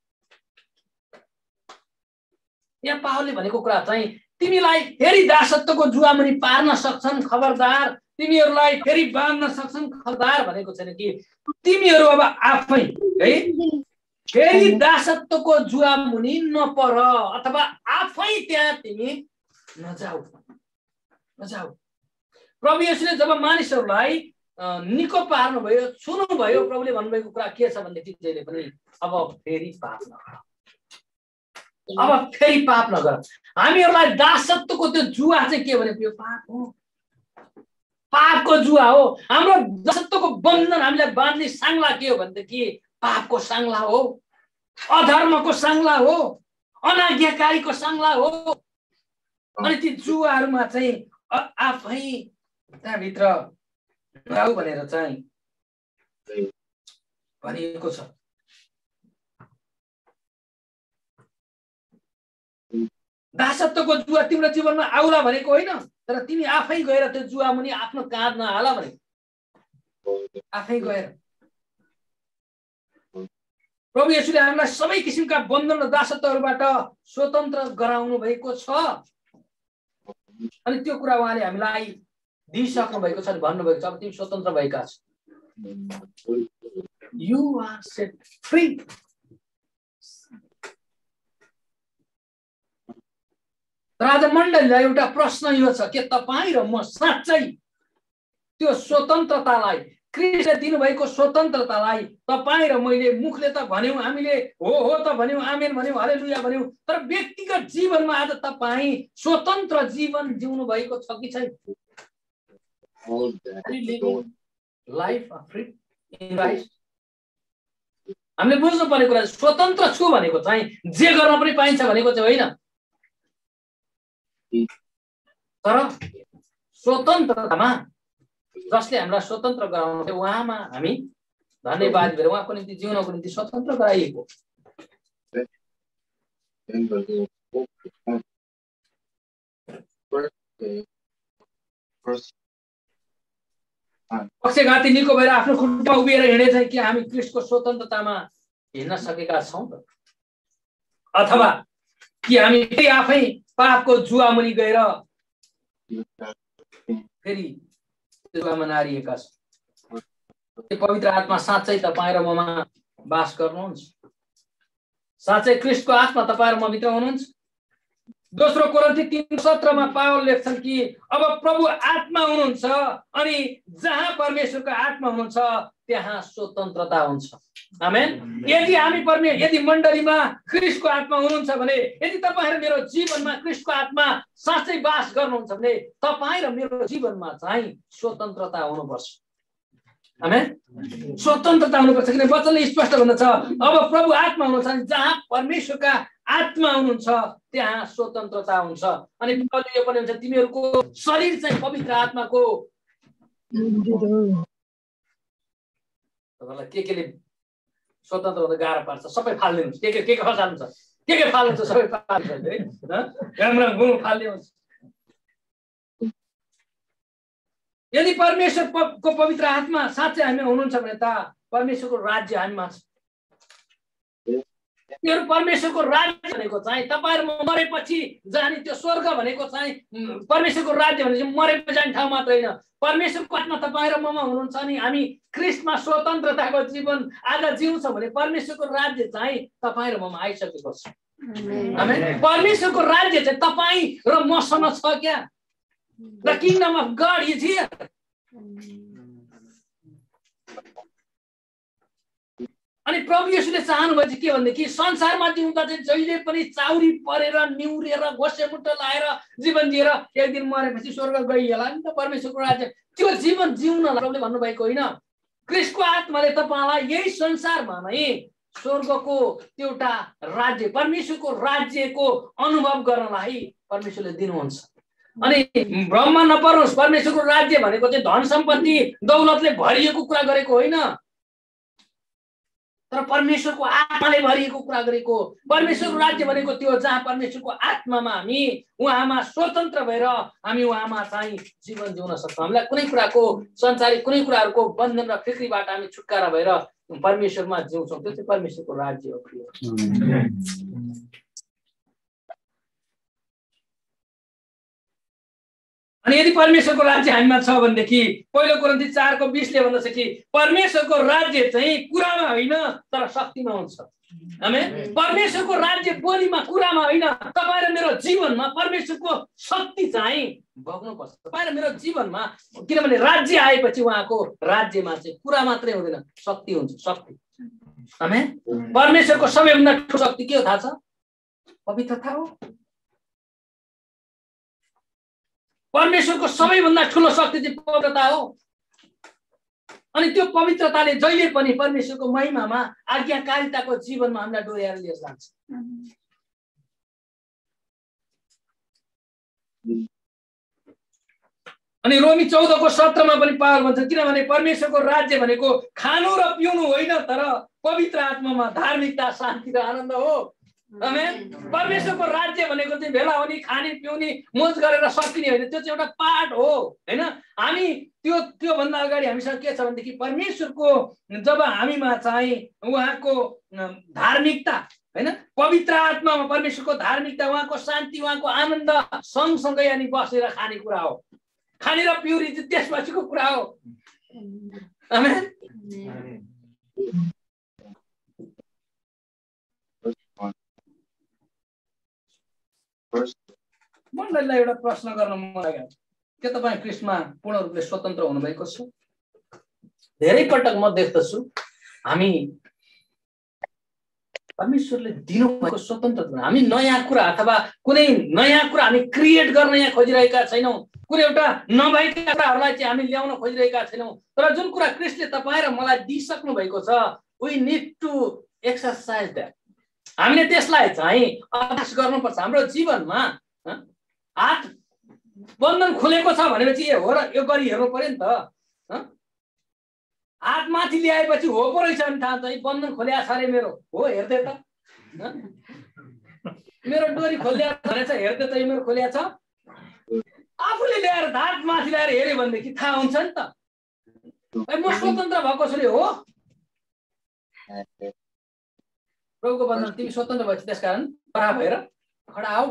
यहाँ पावलले भनेको कुरा चाहिँ तिमीलाई फेरि दासत्वको जुवामुनि पार्न सक्छन्, खबरदार, तिमीहरूलाई फेरि बाँध्न सक्छन्, खबरदार भनेको छैन कि तिमीहरू अब आफै है फेरि दासत्वको जुवा मुनि नपर अथवा आफै त्यहाँ तिमी नजाऊ। प्रभु येशूले जब मानिसहरूलाई निको पार्नुभयो, छुनुभयो, प्रभुले भन्नुभएको कुरा के छ भनेदेखि जहिले पनि अब फेरि पाप नगर। हामीहरूलाई दासत्वको त्यो जुवा चाहिँ के भने त्यो पाप हो, पापको जुवा हो। हाम्रो दासत्वको बन्धन हामीलाई बाँध्ने साङ्ला के हो भनेदेखि पापको साङ्ला हो, अधर्मको साङ्ला हो, अनाज्ञाकारीको साङ्ला हो। अनि ती जुवाहरूमा चाहिँ आफै त्यहाँभित्र नआऊ भनेर चाहिँ भनिएको छ। दासत्वको जुवा तिम्रो जीवनमा आउला भनेको होइन, तर तिमी आफै गएर त्यो जुवा मुनि आफ्नो काँध नहाल भनेको। आफै गएर प्रभु येशूले हामीलाई सबै किसिमका बन्धन र दासत्वहरूबाट स्वतन्त्र गराउनु भएको छ। अनि त्यो कुरा उहाँले हामीलाई दिइसक्नु भएको छ, भन्नुभएको छ अब तिमी स्वतन्त्र भएका छौ। You are set free. तर आज मण्डलीलाई एउटा प्रश्न यो छ, के तपाईँ र म साँच्चै त्यो स्वतन्त्रतालाई, क्रिस्टले दिनुभएको स्वतन्त्रतालाई तपाईँ र मैले मुखले त भन्यौँ, हामीले हो त भन्यौँ, आमेन भन्यौँ, हालेलुया भन्यौँ, तर व्यक्तिगत जीवनमा आज तपाईँ स्वतन्त्र जीवन जिउनु भएको छ कि छैन? Life of free in Christ. हामीले बुझ्नु पर्ने कुरा स्वतन्त्र छु भनेको चाहिँ जे गर्न पनि पाइन्छ भनेको चाहिँ होइन, तर स्वतन्त्रतामा जसले हामीलाई स्वतन्त्र गराउनु उहाँमा हामी धन्यवाद दिएर उहाँको निम्ति जिउनको निम्ति स्वतन्त्र गराइएको। पक्षघाती निको भएर आफ्नो खुट्टा उभिएर हिँडे चाहिँ कि हामी क्रिस्टको स्वतन्त्रतामा हिँड्न सकेका छौँ त? अथवा कि हामी फेरि आफै पापको जुवा मुनि गएर फेरि जुवामा नारिएका छौँ? पवित्र आत्मा साँच्चै तपाईँ र ममा बास गर्नुहुन्छ? साँच्चै क्रिस्टको आत्मा तपाईँ र म भित्र हुनुहुन्छ? दोस्रो कोरिन्थी 3:17 पावल लेख्छन् कि अब प्रभु आत्मा हुनुहुन्छ अनि जहाँ परमेश्वरको आत्मा हुनुहुन्छ त्यहाँ स्वतन्त्रता हुन्छ। आमेन। यदि मण्डलीमा क्रिस्टको आत्मा हुनुहुन्छ भने, यदि तपाईँ र मेरो जीवनमा क्रिस्टको आत्मा साँच्चै बास गर्नुहुन्छ भने तपाईँ र मेरो जीवनमा चाहिँ स्वतन्त्रता हुनुपर्छ। आमेन। स्वतन्त्रता हुनुपर्छ, किनभने वचनले स्पष्ट भन्दछ अब प्रभु आत्मा हुनुहुन्छ अनि जहाँ परमेश्वरका आत्मा हुनुहुन्छ त्यहाँ स्वतन्त्रता हुन्छ। अनि यो पनि हुन्छ तिमीहरूको शरीर चाहिँ पवित्र आत्माको। तपाईँलाई केले स्वतन्त्र हुँदा गाह्रो पार्छ सबै फालिदिनुहोस्। के खसाल्नु छ, के फाल्नु छ सबै फालिदिन्छ है, राम्रो गुण फालिदिनुहोस्। यदि परमेश्वरको पवित्र आत्मा साँच्चै हामी हुनुहुन्छ भने त परमेश्वरको राज्य हामीमा छ। त्यो परमेश्वरको राज्य भनेको चाहिँ तपाईँ र म मरेपछि जाने त्यो स्वर्ग भनेको चाहिँ परमेश्वरको राज्य भने चाहिँ मरेपछि जाने ठाउँ मात्र होइन। परमेश्वरको आत्मा तपाईँ र ममा हुनुहुन्छ अनि हामी क्रिस्टमा स्वतन्त्रताको जीवन आज जिउँछौँ भने परमेश्वरको राज्य चाहिँ तपाईँ र ममा आइसकेको छ। परमेश्वरको राज्य चाहिँ तपाईँ र मसँग छ क्या। The kingdom of God is here. अनि प्रभु येशूले चाहनुभयो चाहिँ के भनेदेखि संसारमा जिउँदा चाहिँ जहिले पनि चाउरी परेर निउरेर घोसेमुट्टो लाएर जीवन दिएर एक दिन मरेपछि स्वर्ग गइएला नि त परमेश्वरको राज्य। त्यो जीवन जिउनलाई प्रभुले भन्नुभएको होइन। क्रिस्टको आत्माले तपाईँलाई यही संसारमा नै स्वर्गको एउटा राज्य, परमेश्वरको राज्यको अनुभव गर्नलाई परमेश्वरले दिनुहुन्छ। अनि भ्रममा नपर्नुहोस्, परमेश्वरको राज्य भनेको चाहिँ धन सम्पत्ति दौलतले भरिएको कुरा गरेको होइन, तर परमेश्वरको आत्माले भरिएको कुरा गरेको। परमेश्वरको राज्य भनेको त्यो जहाँ परमेश्वरको आत्मामा हामी उहाँमा स्वतन्त्र भएर हामी उहाँमा चाहिँ जीवन जिउन सक्छौँ। हामीलाई कुनै कुराको संसारिक कुनै कुराहरूको बन्धन र फिक्रीबाट हामी छुटकारा भएर परमेश्वरमा जिउँछौँ। त्यो चाहिँ परमेश्वरको राज्य हो। अनि यदि परमेश्वरको राज्य हामीमा छ भनेदेखि पहिलो कोरिन्थी 4:20 भन्दछ कि परमेश्वरको राज्य चाहिँ कुरामा होइन तर शक्तिमा हुन्छ। आमेन। परमेश्वरको राज्य बोलीमा कुरामा होइन, तपाईँ र मेरो जीवनमा परमेश्वरको शक्ति चाहिँ बग्नुपर्छ। तपाईँ र मेरो जीवनमा, किनभने राज्य आएपछि उहाँको राज्यमा चाहिँ कुरा मात्रै हुँदैन, शक्ति हुन्छ। शक्ति। आमेन। परमेश्वरको सबैभन्दा ठुलो शक्ति के हो थाहा छ? पवित्रता हो। परमेश्वरको सबैभन्दा ठुलो शक्ति चाहिँ पवित्रता हो। अनि त्यो पवित्रताले जहिले पनि परमेश्वरको महिमामा, आज्ञाकारिताको जीवनमा हामीलाई डोर्याएर लिएर जान्छ। अनि रोमी 14:17 पनि पावल भन्छ, किनभने परमेश्वरको राज्य भनेको खानु र पिउनु होइन तर पवित्र आत्मामा धार्मिकता, शान्ति र आनन्द हो। आमेन। परमेश्वरको राज्य भनेको चाहिँ भेला हुने, खाने पिउने, मोज गरेर सकिने होइन, त्यो चाहिँ एउटा पार्ट हो हैन। हामी त्यो भन्दा अगाडि हामीसँग के छ भनेदेखि परमेश्वरको जब हामीमा चाहिँ उहाँको धार्मिकता हैन, पवित्र आत्मामा परमेश्वरको धार्मिकता, उहाँको शान्ति, उहाँको आनन्द सँगसँगै अनि बसेर खाने कुरा हो। खाने र पिउरी चाहिँ त्यसपछिको कुरा हो। आमेन। मण्डलीलाई एउटा प्रश्न गर्न मन लाग्यो, के तपाईँ ख्रीष्टमा पूर्ण रूपले स्वतन्त्र हुनुभएको छ? धेरै पटक म देख्दछु हामी परमेश्वरले दिनुभएको स्वतन्त्रता, हामी नयाँ कुरा अथवा कुनै नयाँ कुरा हामी क्रिएट गर्न यहाँ खोजिरहेका छैनौँ, कुनै एउटा नभएका कुराहरूलाई चाहिँ हामी ल्याउन खोजिरहेका छैनौँ। तर जुन कुरा ख्रीष्टले तपाईँ र मलाई दिइसक्नु भएको छ, we need to exercise that. हामीले त्यसलाई चाहिँ अभ्यास गर्नुपर्छ। हाम्रो जीवनमा हात बन्धन खुलेको छ भनेपछि हो र यो गरी हेर्नु पर्यो नि त। हात माथि ल्याएपछि हो पो रहेछ भने थाहा चाहिँ बन्धन खोल्या छ अरे मेरो, हो हेर्दै त। मेरो डोरी खोल्या भनेछ, हेर्दै त यो मेरो खोल्या छ। आफूले ल्याएर हात माथि ल्याएर हेऱ्यो भनेदेखि थाहा हुन्छ नि त, म स्वतन्त्र भएको छु रे। हो प्रभुको वचन, तिमी स्वतन्त्र भएछ, त्यसकारण खडा भएर खडा आऊ।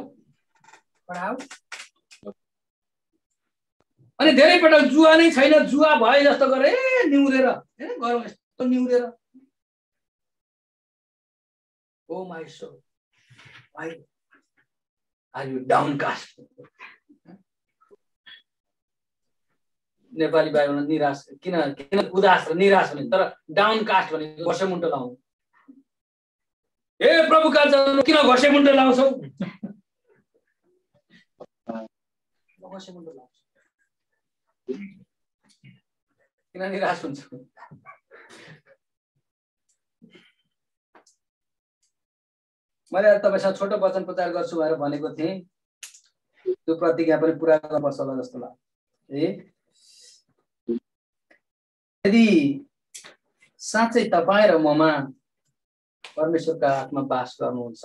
अनि धेरै पटक जुवा नै छैन, जुवा भए जस्तो गरे निहुरेर हैन, गरौँ यस्तो निहुरेर। O my soul, why are you downcast? Nepali बाइबलमा निराश, किन उदास र निराश हुने, तर डाउनकास्ट भनेको घसेमुन्टो लाउनु। हे प्रभुका जन किन घसेमुन्टो लाउँछौ? घसेमुन्टो लाउँछ किन निराश हुन्छ? मैले तपाईसँग छोटो वचन प्रचार गर्छु भनेर भनेको थिएँ, त्यो प्रतिज्ञा पनि पुरा गर्नुपर्छ होला जस्तो लाग्छ। यदि साँच्चै तपाईँ र ममा परमेश्वरका आत्मा वास गर्नुहुन्छ,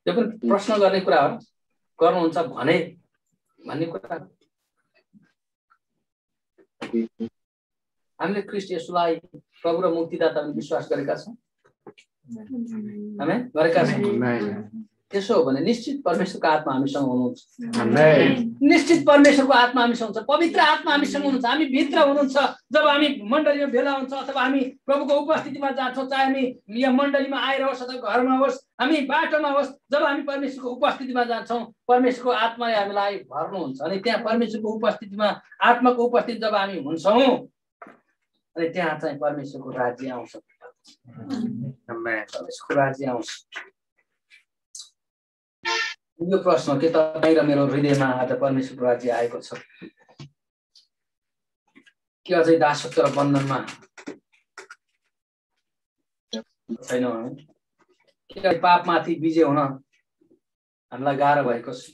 त्यो पनि प्रश्न गर्ने कुरा हो, गर्नुहुन्छ भने भन्ने कुरा। हामीले ख्रीष्ट येशूलाई प्रभु र मुक्तिदाता पनि विश्वास गरेका छौँ। आमेन, गरेका छौँ। त्यसो हो भने निश्चित परमेश्वरको आत्मा हामीसँग हुनुहुन्छ। निश्चित परमेश्वरको आत्मा हामीसँग हुन्छ, पवित्र आत्मा हामीसँग हुनुहुन्छ। हामी भित्र हुनुहुन्छ। जब हामी मण्डलीमा भेला हुन्छ अथवा हामी प्रभुको उपस्थितिमा जान्छौँ, चाहे हामी यहाँ मण्डलीमा आएर होस् अथवा घरमा होस्, हामी बाटोमा होस्, जब हामी परमेश्वरको उपस्थितिमा जान्छौँ, परमेश्वरको आत्माले हामीलाई भर्नुहुन्छ। अनि त्यहाँ परमेश्वरको उपस्थितिमा, आत्माको उपस्थिति जब हामी हुन्छौँ, अनि त्यहाँ चाहिँ परमेश्वरको राज्य आउँछ। परमेश्वरको राज्य आउँछ। यो प्रश्न के तपाईँ र मेरो हृदयमा आज परमेश्वरको राज्य आएको छ कि अझै दासत्व र बन्धनमा छैनौँ हामी? के पापमाथि विजय हुन हामीलाई गाह्रो भएको छ?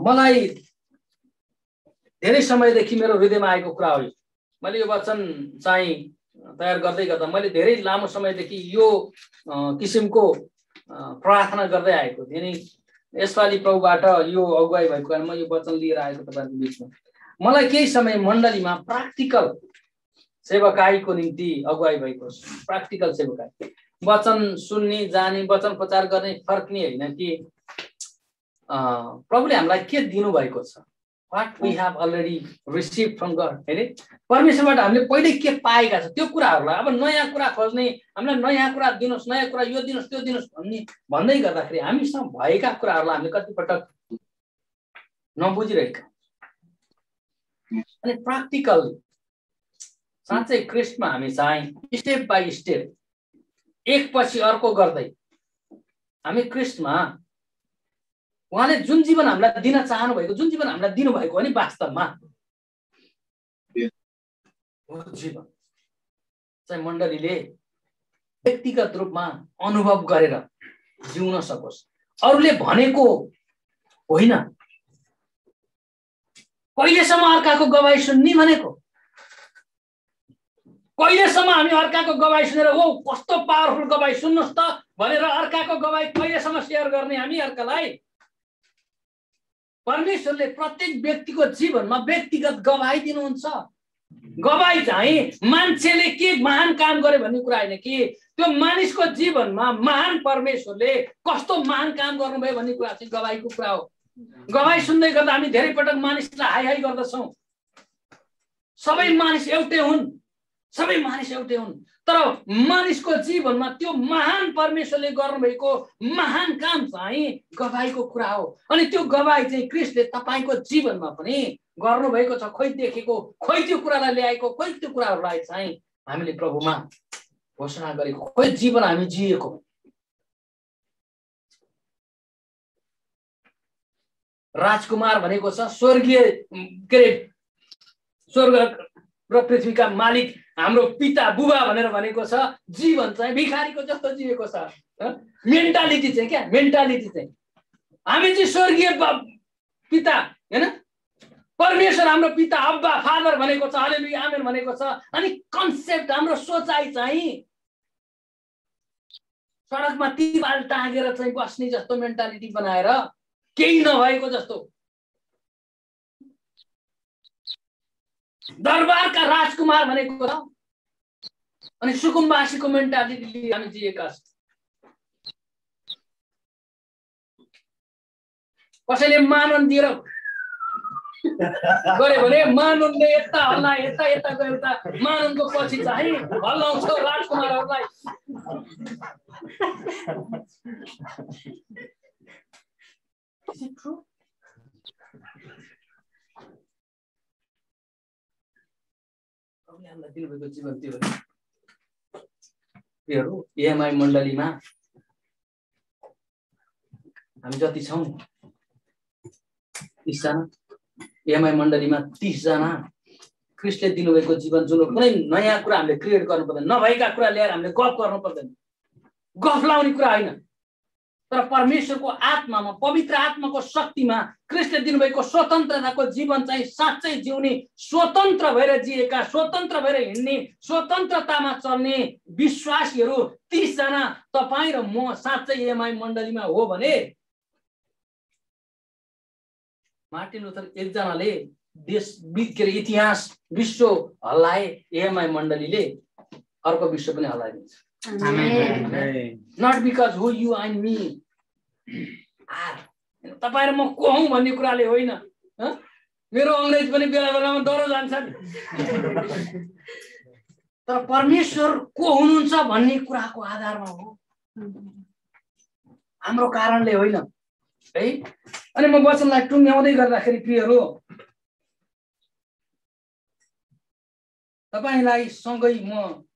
मलाई धेरै समयदेखि मेरो हृदयमा आएको कुरा हो। मैले यो वचन चाहिँ तयार गर्दै गर्दा मैले धेरै लामो समयदेखि यो किसिमको प्रार्थना गर्दै आएको थिएँ नि। यसपालि प्रभुबाट यो अगुवाई भएको कारण म यो वचन लिएर आएको तपाईँको बिचमा। मलाई केही समय मण्डलीमा प्र्याक्टिकल सेवकाईको निम्ति अगुवाई भएको छ। प्र्याक्टिकल सेवकाई, वचन सुन्ने, जाने, वचन प्रचार गर्ने, फर्क्ने होइन कि प्रभुले हामीलाई के दिनुभएको छ, what we have already receive from God, होइन परमेश्वरबाट हामीले पहिले के पाएका छ त्यो कुराहरूलाई अब नयाँ कुरा खोज्ने, हामीलाई नयाँ कुरा दिनुहोस्, नयाँ कुरा यो दिनुहोस् त्यो दिनुहोस् भन्दै गर्दाखेरि हामीसँग भएका कुराहरूलाई हामीले कतिपटक नबुझिरहेका। अनि प्र्याक्टिकल साँच्चै क्रिस्टमा हामी चाहिँ स्टेप बाई स्टेप एकपछि अर्को गर्दै हामी क्रिस्टमा उहाँले जुन जीवन हामीलाई दिन चाहनु भएको, जुन जीवन हामीलाई दिनुभएको हो नि वास्तवमा जीवन चाहिँ मण्डलीले व्यक्तिगत रूपमा अनुभव गरेर जिउन सकोस्। अरूले भनेको होइन, कहिलेसम्म अर्काको गवाई सुन्ने भनेको, कहिलेसम्म हामी अर्काको गवाई सुनेर ओ कस्तो पावरफुल गवाई सुन्नुहोस् त भनेर अर्काको गवाई कहिलेसम्म सेयर गर्ने हामी अर्कालाई। परमेश्वरले प्रत्येक व्यक्तिको जीवनमा व्यक्तिगत गवाई दिनुहुन्छ। गवाई चाहिँ मान्छेले के महान काम गर्यो भन्ने कुरा होइन कि त्यो मानिसको जीवनमा महान परमेश्वरले कस्तो महान काम गर्नुभयो भन्ने कुरा चाहिँ गवाईको कुरा हो। गवाई सुन्दै गर्दा हामी धेरै पटक मानिसलाई हाई हाई गर्दछौँ, सबै मानिस एउटै हुन्, सबै मानिस एउटै हुन्, तर मानिसको जीवनमा त्यो महान परमेश्वरले गर्नुभएको महान काम चाहिँ गवाईको कुरा हो। अनि त्यो गवाई चाहिँ क्रिस्टले तपाईको जीवनमा पनि गर्नुभएको छ। खोइ देखेको, खोइ त्यो कुरालाई ल्याएको, खोइ त्यो कुराहरूलाई चाहिँ हामीले प्रभुमा घोषणा गरेको, खोइ जीवन हामी जिएको। राजकुमार भनेको छ स्वर्गीय के अरे स्वर्ग र पृथ्वीका मालिक हाम्रो पिता बुबा भनेर भनेको छ। जीवन चाहिँ भिखारीको जस्तो जिएको छ। मेन्टालिटी चाहिँ क्या, मेन्टालिटी चाहिँ हामी चाहिँ स्वर्गीय पिता हैन, परमेश्वर हाम्रो पिता अब्बा फादर भनेको छ, हालेलुया आमेन भनेको छ। अनि कन्सेप्ट हाम्रो सोचाइ चाहिँ सडकमा तिरपाल टाँगेर चाहिँ बस्ने जस्तो मेन्टालिटी बनाएर केही नभएको जस्तो, दरबारका राजकुमार भनेको छ। अनि सुकुम्बासीको मेन्टालिटी हामी जिएका छौँ। कसैले मानन दिएर गरे भने माननले यता हल्ला यता यताको एउटा माननको पछि चाहिँ हल्लाउँछ राजकुमारहरूलाई। Is it true? हामीलाई दिनुभएको जीवन त्यो हो। एएमआई मण्डलीमा हामी जति छौँ 30 जना, एएमआई मण्डलीमा 30 जना क्रिस्टले दिनुभएको जीवन जुन कुनै नयाँ कुरा हामीले क्रिएट गर्नु पर्दैन, नभएका कुरा ल्याएर हामीले गफ गर्नु पर्दैन, गफ लाउने कुरा होइन, तर परमेश्वरको आत्मामा पवित्र आत्माको शक्तिमा क्रिस्टले दिनुभएको स्वतन्त्रताको जीवन चाहिँ साँच्चै जिउने, स्वतन्त्र भएर जिएका, स्वतन्त्र भएर हिँड्ने, स्वतन्त्रतामा चल्ने विश्वासीहरू 30 जना तपाईँ र म साँच्चै एएमआई मण्डलीमा हो भने मार्टिन लुथर एकजनाले देश के अरे इतिहास विश्व हल्लाए, एएमआई मण्डलीले अर्को विश्व पनि हल्लाइदिन्छ। Not because who you and me are. तपाईँ र म को हुँ भन्ने कुराले होइन। मेरो अङ्ग्रेज पनि बेला बेलामा डरो जान्छ, तर परमेश्वर को हुनुहुन्छ भन्ने कुराको आधारमा हो, हाम्रो कारणले होइन है। अनि म वचनलाई टुङ्ग्याउँदै गर्दाखेरि प्रियहरू, तपाईलाई सँगै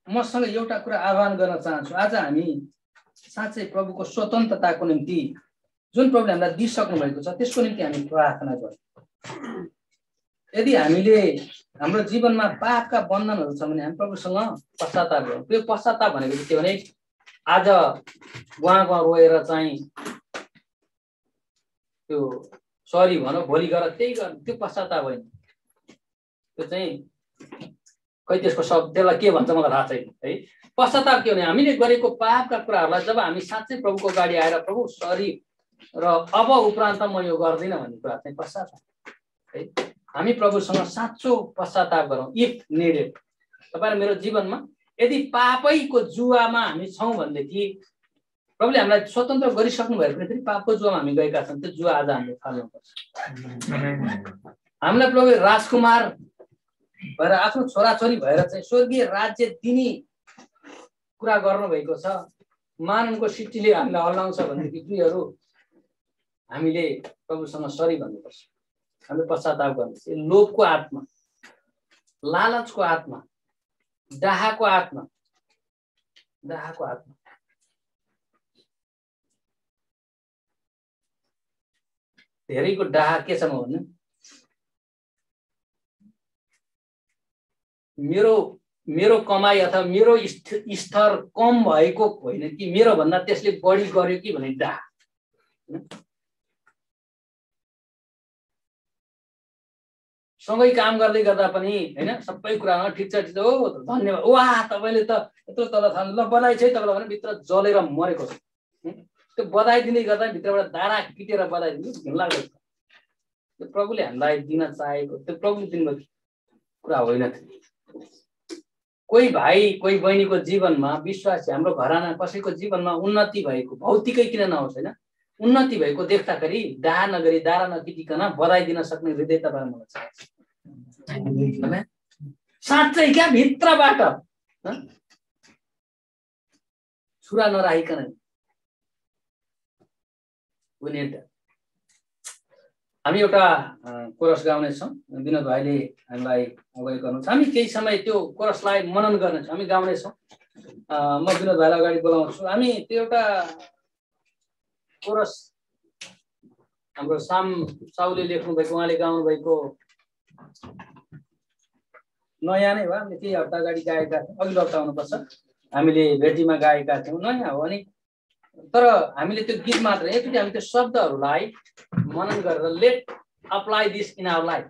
मसँग एउटा कुरा आह्वान गर्न चाहन्छु। आज हामी साँच्चै प्रभुको स्वतन्त्रताको निम्ति जुन प्रभुले हामीलाई दिइसक्नु भएको छ त्यसको निम्ति हामी प्रार्थना गरौँ। यदि हामीले हाम्रो जीवनमा पापका बन्धनहरू छ भने हामी प्रभुसँग पश्चाताप गरौँ। त्यो पश्चाताप भनेको के भने आज उहाँ रोएर चाहिँ त्यो सरी भनौँ, भोलि गएर त्यही गर्नु, त्यो पश्चाताप होइन। त्यो चाहिँ खै त्यसको शब्द त्यसलाई के भन्छ मलाई थाहा छैन है। पश्चाताप के भने हामीले गरेको पापका कुराहरूलाई जब हामी साँच्चै प्रभुको अगाडि आएर प्रभु सरी र अब उपरान्त म यो गर्दिनँ भन्ने कुरा चाहिँ पश्चाताप है। हामी प्रभुसँग साँचो पश्चाताप गरौँ। इफ निडेड तपाईँ र मेरो जीवनमा यदि पापैको जुवामा हामी छौँ भनेदेखि प्रभुले हामीलाई स्वतन्त्र गरिसक्नु भएर पनि फेरि पापको जुवामा हामी गएका छौँ। त्यो जुवा आज हामीले फाल्नुपर्छ। हामीलाई प्रभुले राजकुमार भएर आफ्नो छोराछोरी भएर चाहिँ स्वर्गीय राज्य दिने कुरा गर्नुभएको छ। मानवको सिटीले हामीलाई हल्लाउँछ भनेदेखि प्रियहरू हामीले प्रभुसँग सरी भन्नुपर्छ। हामीले पश्चाताप गर्नुपर्छ। लोभको आत्मा, लालचको आत्मा, डाहाको आत्मा, धेरैको डाहा के छ भन्नु, मेरो कमाई अथवा मेरो स्तर कम भएको होइन कि मेरो भन्दा त्यसले बढी गर्यो कि भन्ने डाहा। सँगै काम गर्दै गर्दा पनि हैन सबै कुरामा ठिक छ हो धन्यवाद वाह तपाईले त यत्रो तल थाल्नु ल बधाई छ तपाईलाई भने भित्र जलेर मरेको छ। त्यो बधाई दिँदै गर्दा भित्रबाट दारा किटेर बधाई दिनु घिन लाग्छ। त्यो प्रभुले हामीलाई दिन चाहेको त्यो प्रभुले दिनुभएको कुरा होइन। कोही भाइ कोही बहिनीको जीवनमा विश्वासी हाम्रो घराना कसैको जीवनमा उन्नति भएको भौतिकै किन नहोस् हैन उन्नति भएको देख्दाखेरि डाहा नगरी दारा नकिटिकन बधाई दिन सक्ने हृदय तपाईलाई मलाई चाहिन्छ। साँच्चै क्या भित्रबाट छुरा नराखिकन हामी एउटा कोरस गाउनेछौँ। विनोद भाइले हामीलाई अगाडि गर्नुहुन्छ। हामी केही समय त्यो कोरसलाई मनन गर्नेछौँ। हामी गाउनेछौँ। म विनोद भाइलाई अगाडि बोलाउँछु। हामी त्यो एउटा कोरस हाम्रो साउले लेख्नु भएको उहाँले गाउनु भएको नयाँ नै हो। हामीले केही हप्ता अगाडि गाएका थियौँ। अघिल्लो हप्ता हुनुपर्छ हामीले भेटीमा गाएका थियौँ। नयाँ हो अनि तर हामीले त्यो गीत मात्र एकचोटि हामी त्यो शब्दहरूलाई मनन गरेर let apply this in our life.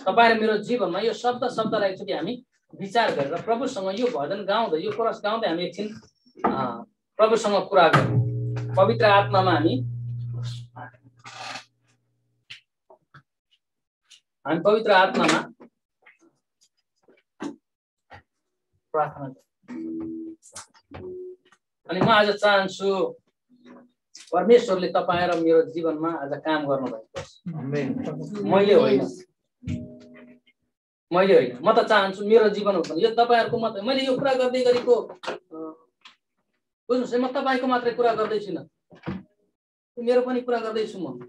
तपाईँ र मेरो जीवनमा यो शब्दलाई एकचोटि हामी विचार गरेर प्रभुसँग यो भजन गाउँदै यो कोरस गाउँदै हामी एकछिन प्रभुसँग कुरा गरौँ। पवित्र आत्मामा हामी पवित्र आत्मामा प्रार्थना गरौँ। अनि म आज चाहन्छु परमेश्वरले तपाईँ र मेरो जीवनमा आज काम गर्नुभएको छ। मैले होइन म त चाहन्छु मेरो जीवन हो यो तपाईहरुको मात्रै। मैले यो कुरा गर्दै गरेको बुझ्नुस् म तपाईको मात्रै कुरा गर्दैछु न मेरो पनि कुरा गर्दैछु। म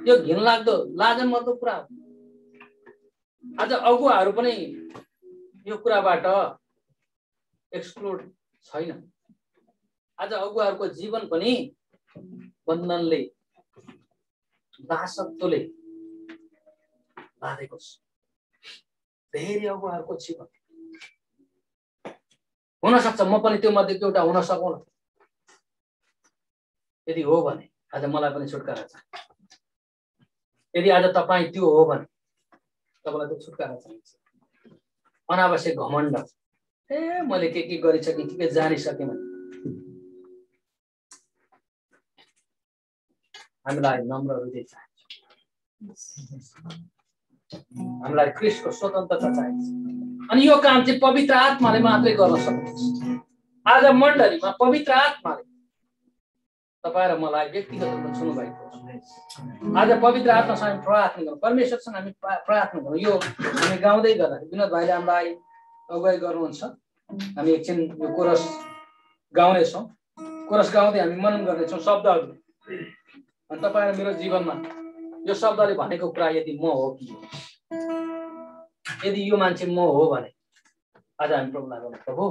यो घिन लाग्दो लाजन मर्दो कुरा हो। आज अगुवाहरू पनि यो कुराबाट एक्सक्लुड छैन। आज अगुवाहरूको जीवन पनि बन्धनले दासत्वले बाँधेको छ। धेरै अगुवाहरूको जीवन हुन सक्छ म पनि त्यो मध्येको एउटा हुन सकौँ। यदि हो भने आज मलाई पनि छुटकारा छ। यदि आज तपाईँ त्यो हो भने तपाईलाई त्यो छुटकारा चाहिन्छ। अनावश्यक घमण्ड मैले के गरिसकेँ के जानिसकेँ भने हामीलाई नम्र हृदय चाहिन्छ। हामीलाई ख्रीष्टको स्वतन्त्रता चाहिन्छ। अनि यो काम चाहिँ पवित्र आत्माले मात्रै गर्न सक्नुहुन्छ। आज मण्डलीमा पवित्र आत्माले तपाईँ र मलाई व्यक्तिगत रूपमा छुनु भएको छ। आज पवित्र आत्मासँग हामी प्रार्थना गरौँ। परमेश्वरसँग हामी प्रार्थना गरौँ। यो हामी गाउँदै गर्दा विनोद भाइले हामीलाई अगुवाई गर्नुहुन्छ। हामी एकछिन यो कोरस गाउनेछौँ। कोरस गाउँदै हामी मनन गर्नेछौँ शब्दहरू। अनि तपाईँ र मेरो जीवनमा यो शब्दले भनेको कुरा यदि म हो कि यदि यो मान्छे म हो भने आज हामी प्रभुलाई भनौँ प्रभु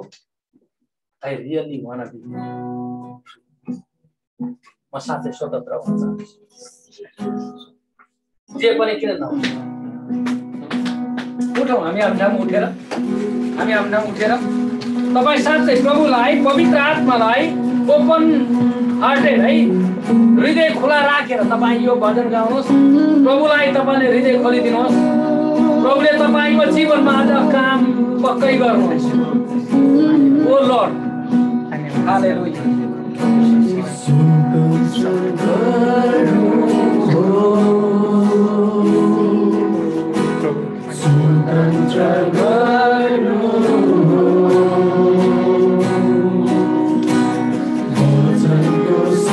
I really want to be. म साथै स्वतन्त्र हुन चाहन्छु। जे पनि किन नहोस् उठौँ हामी आफ्नो ठाउँमा उठेर तपाईँ साथै प्रभुलाई पवित्र आत्मालाई ओपन हार्टेड है हृदय खुला राखेर तपाईँ यो भजन गाउनुहोस्। प्रभुलाई तपाईँले हृदय खोलिदिनुहोस्। प्रभुले तपाईँको जीवनमा आज काम पक्कै गर्नुहोस्। ओ लर्ड हालेलुया। Vozem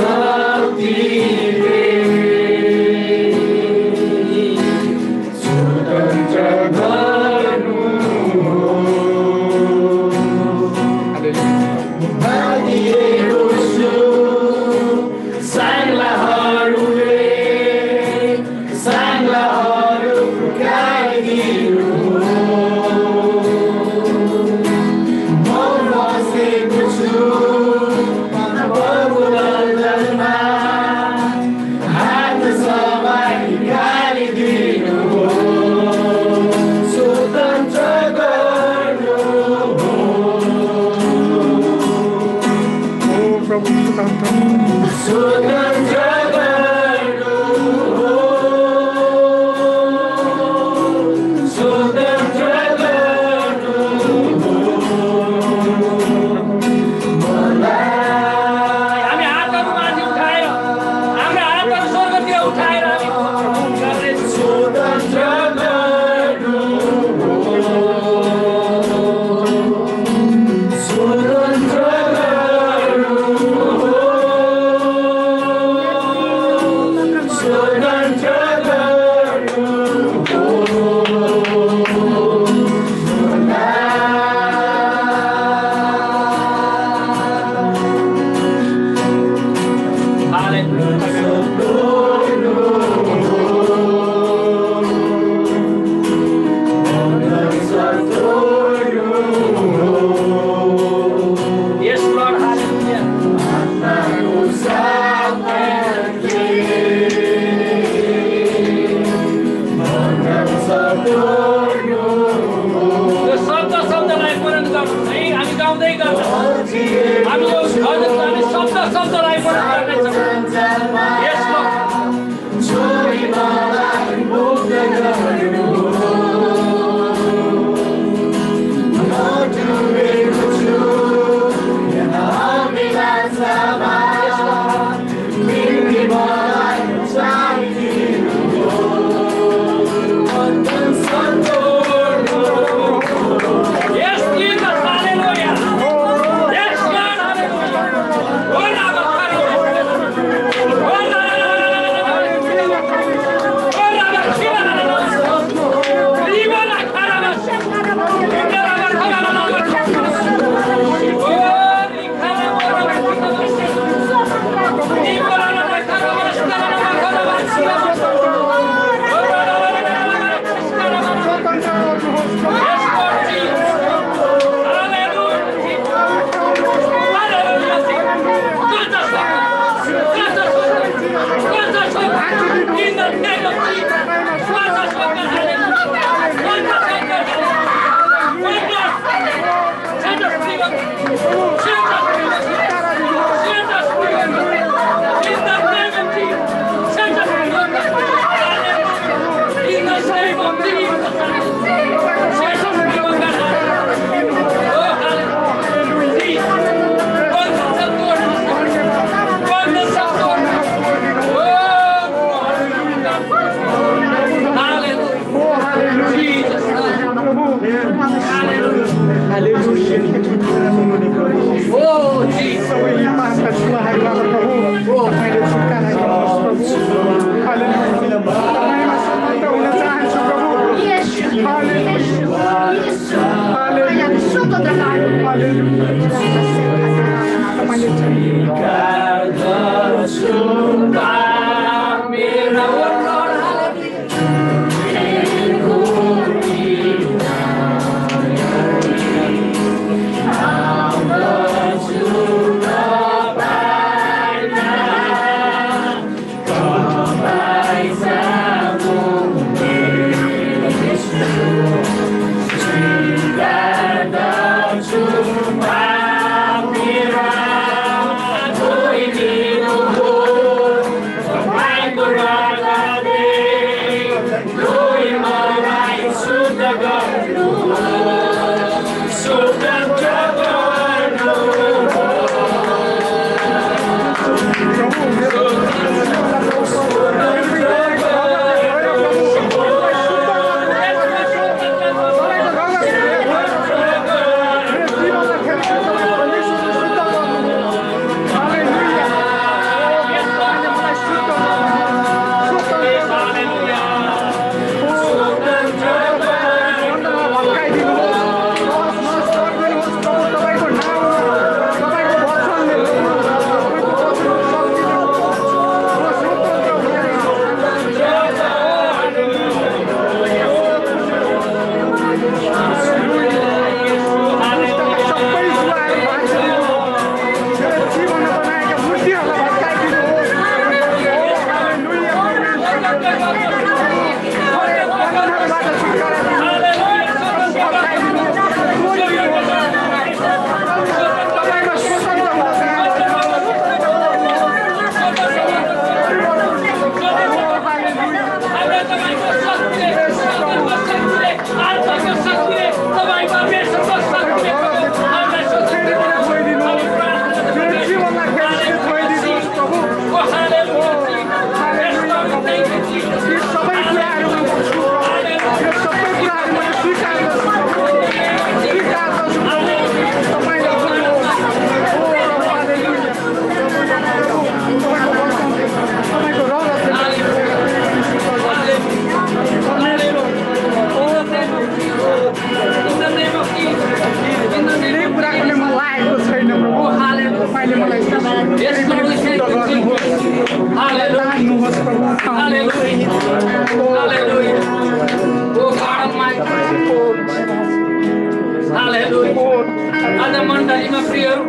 प्रियहरू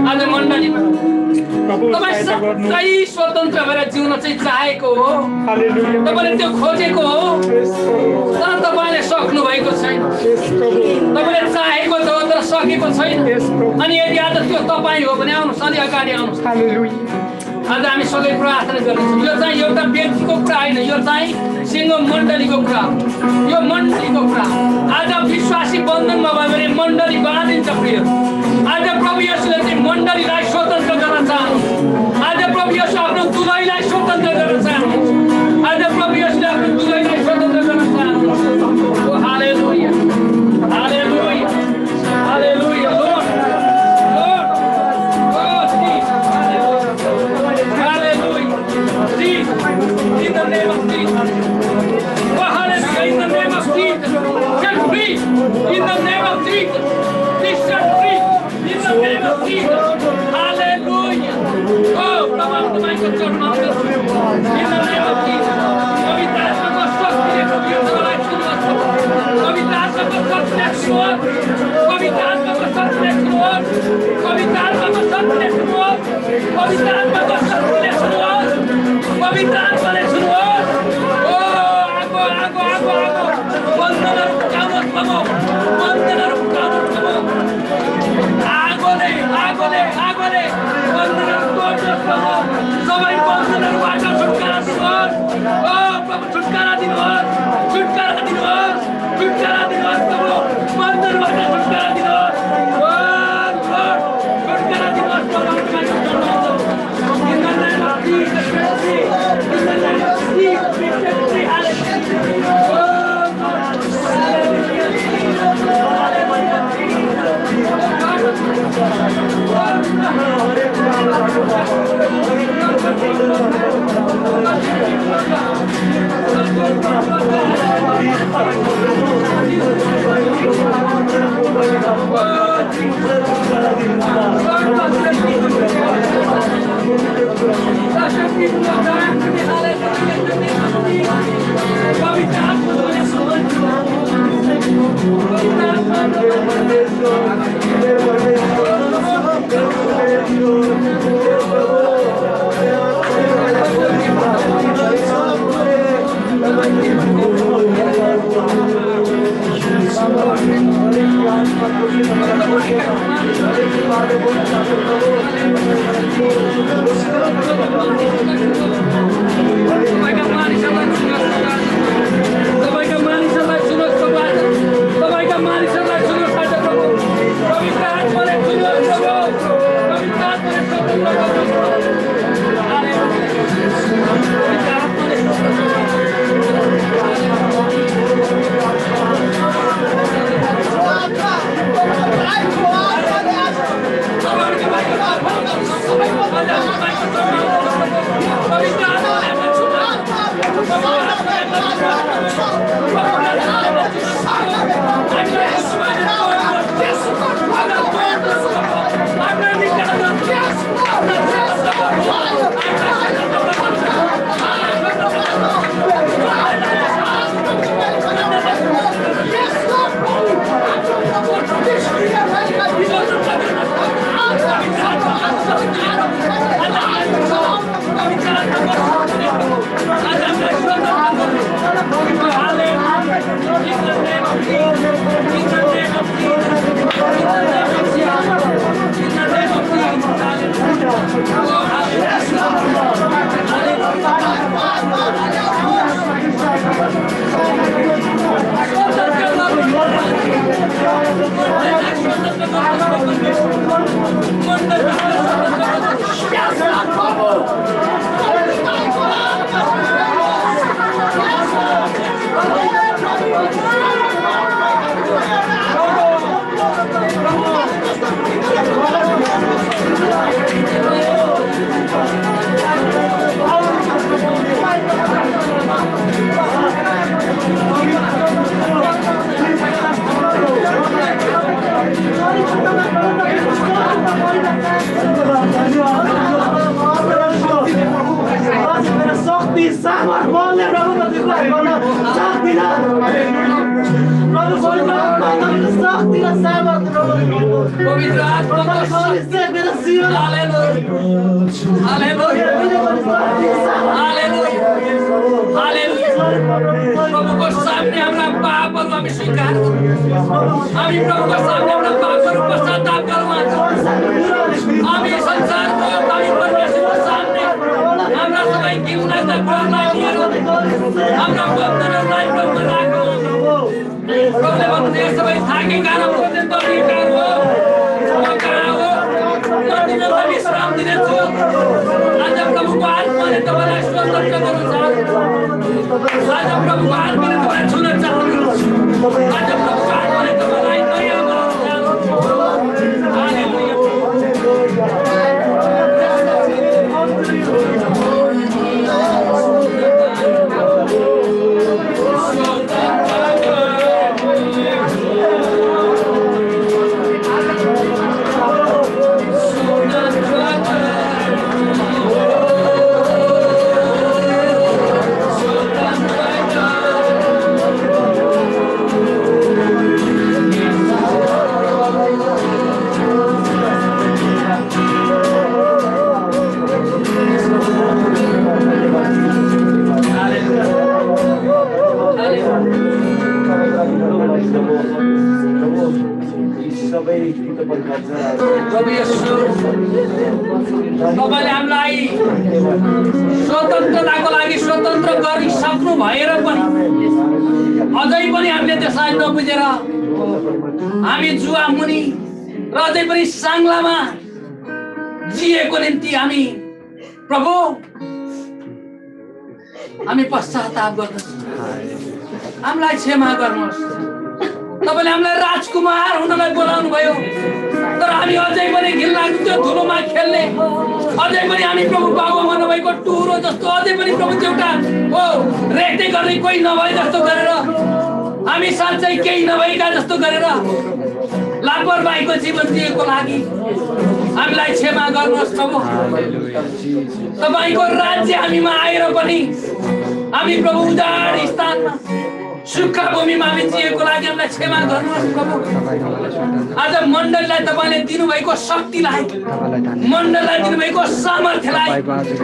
आज मण्डलीमा तपाईँ सबै स्वतन्त्र भएर जिउन चाहिँ चाहेको हो, तपाईँले त्यो खोजेको हो, तर तपाईँले सक्नु भएको छैन। तपाईँले चाहेको त हो तर सकेको छैन। अनि यदि आज त्यो तपाईँ हो भने आउनुहोस्, अलि अगाडि आउनुहोस्। आज हामी सबै प्रार्थना गर्छौँ। यो चाहिँ एउटा व्यक्तिको कुरा होइन, यो चाहिँ सिङ्गो मण्डलीको कुरा हो। यो मण्डलीको कुरा आज विश्वासी बन्धनमा भयो भने मण्डली बनाइदिन्छ प्रिय। आज प्रभु येशूले चाहिँ मण्डलीलाई स्वतन्त्र गर्न चाहनुहुन्छ। आज प्रभु येशू आफ्नो दुलहीलाई स्वतन्त्र गर्न चाहनुहुन्छ। आज प्रभु येशूले आफ्नो दुलहीलाई स्वतन्त्र गर्न चाहनुहुन्छ। Oh hallelujah, hallelujah, hallelujah. Lord, Lord, oh Jesus, hallelujah, Jesus, in the name of Jesus. Oh hallelujah, in the name of Jesus. Set free, in the name of Jesus. Be set free, in the name of Jesus. Hallelujah. Oh, प्रभु तपाईँको चरणमा in the name of Jesus. पवित्र आत्माको शक्तिले प्रभु यसलाई सुन्नुहोस्। पवित्र आत्माको शक्तिले सुन्नुहोस्। पवित्र आत्माको शक्तिले सुन्नुहोस्। पवित्र आत्माको शक्तिले सुन्नुहोस्। पवित्र आत्माको शक्तिले सुन्नुहोस्। पवित्र आत्माले सुन्नुहोस्। ओ आगो आगो आगो आगो बन्धनहरू उठाउनुहोस् प्रभु, बन्धनहरू उठाउनुहोस् प्रभु। आगोले आगोले आगोले बन्धनहरू तोड्नुहोस् प्रभु। सबै बन्धनहरूबाट छुटकारा दिनुहोस्। ओ प्रभु छुटकारा दिनुहोस्, छुटकारा दिनुहोस्, छुटकारा दिनुहोस् प्रभु। बन्धनबाट छुटकारा दिनुहोस्। ओ लॉर्ड, छुटकारा दिनुहोस् प्रभु। In the name of Jesus, in the name of Jesus, we set free. Hallelujah. Oh God, hallelujah, Jesus, hallelujah, मेरो शक्ति सामर्थ बलले प्रभु शक्ति र सामर्थ पवित्र आत्मा मेरो जीवन प्रभुको सामने हाम्रा पापहरू हामी स्वीकार गरौँ हामी प्रभुको सामने हाम्रा पापहरू पश्चाताप गरौँ हामी संसारको हामी परमेश्वरको सामने हाम्रा सबै घिउलाग्दा पापलाई लिएर हाम्रा बन्धनहरूलाई प्रभुमा राखौँ प्रभुले भन्नुहुन्छ सबै थाकेका र बोझिन तरिएकाहरू हो म कहाँ हो म तिमीहरूलाई विश्राम दिनेछु आज प्रभुको आत्माले तपाईँलाई स्वतन्त्र गर्न चाहन्छ आज प्रभुको आत्माले तपाईँलाई छुन चाहनुहुन्छ आज प्रभुको आत्माले तपाईँलाई नयाँ बनाउन चाहनुहुन्छ हालेलुया तपाईले हामीलाई स्वतन्त्रताको लागि स्वतन्त्र गरिसक्नु भएर पनि अझै पनि हामीले त्यसलाई नबुझेर हामी जुवा मुनि र अझै पनि साङ्लामा जिएको निम्ति हामी प्रभु हामी पश्चाताप गर्दछौँ हामीलाई क्षमा गर्नुहोस् तपाईले हामीलाई राजकुमार हुनलाई बोलाउनु भयो तर हामी अझै पनि घिनलाग्दो त्यो धुलोमा खेल्ने अझै पनि हामी प्रभु बाबुमा नभएको टुरो जस्तो अझै पनि प्रभु एउटा हो रेख्दै गर्ने कोही नभए जस्तो गरेर हामी साँच्चै केही नभएका जस्तो गरेर लापरवाहीको जीवन जिएको लागि हामीलाई क्षमा गर्नुहोस् प्रभु तपाईको राज्य हामीमा आएर पनि हामी प्रभु उदार स्थानमा सुक्खा भूमिमा हामी जिएको लागि हामीलाई क्षमा गर्नुहोस् प्रभु आज मण्डलीलाई तपाईँले दिनुभएको शक्तिलाई मण्डलीलाई दिनुभएको सामर्थ्यलाई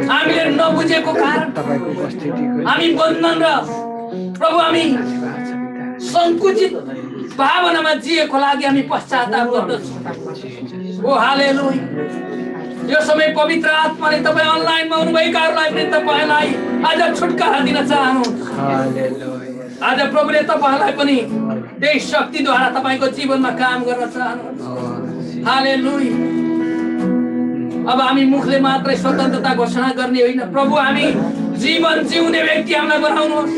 हामीले नबुझेको कारण हामी बन्धन र प्रभु हामी संकुचित भावनामा जिएको लागि हामी पश्चाताप गर्दछौँ ओ हालेलुया यो समय पवित्र आत्माले तपाईँ अनलाइनमा हुनुभएकाहरूलाई पनि तपाईँलाई आज छुटकारा दिन चाहनुहुन्छ आज प्रभुले तपाईलाई पनि त्यही शक्तिद्वारा तपाईको जीवनमा काम गर्न चाहनुहुन्छ हालेलुया अब हामी मुखले मात्रै स्वतन्त्रता घोषणा गर्ने होइन प्रभु हामी जीवन जिउने व्यक्ति हामीलाई बनाउनुहोस्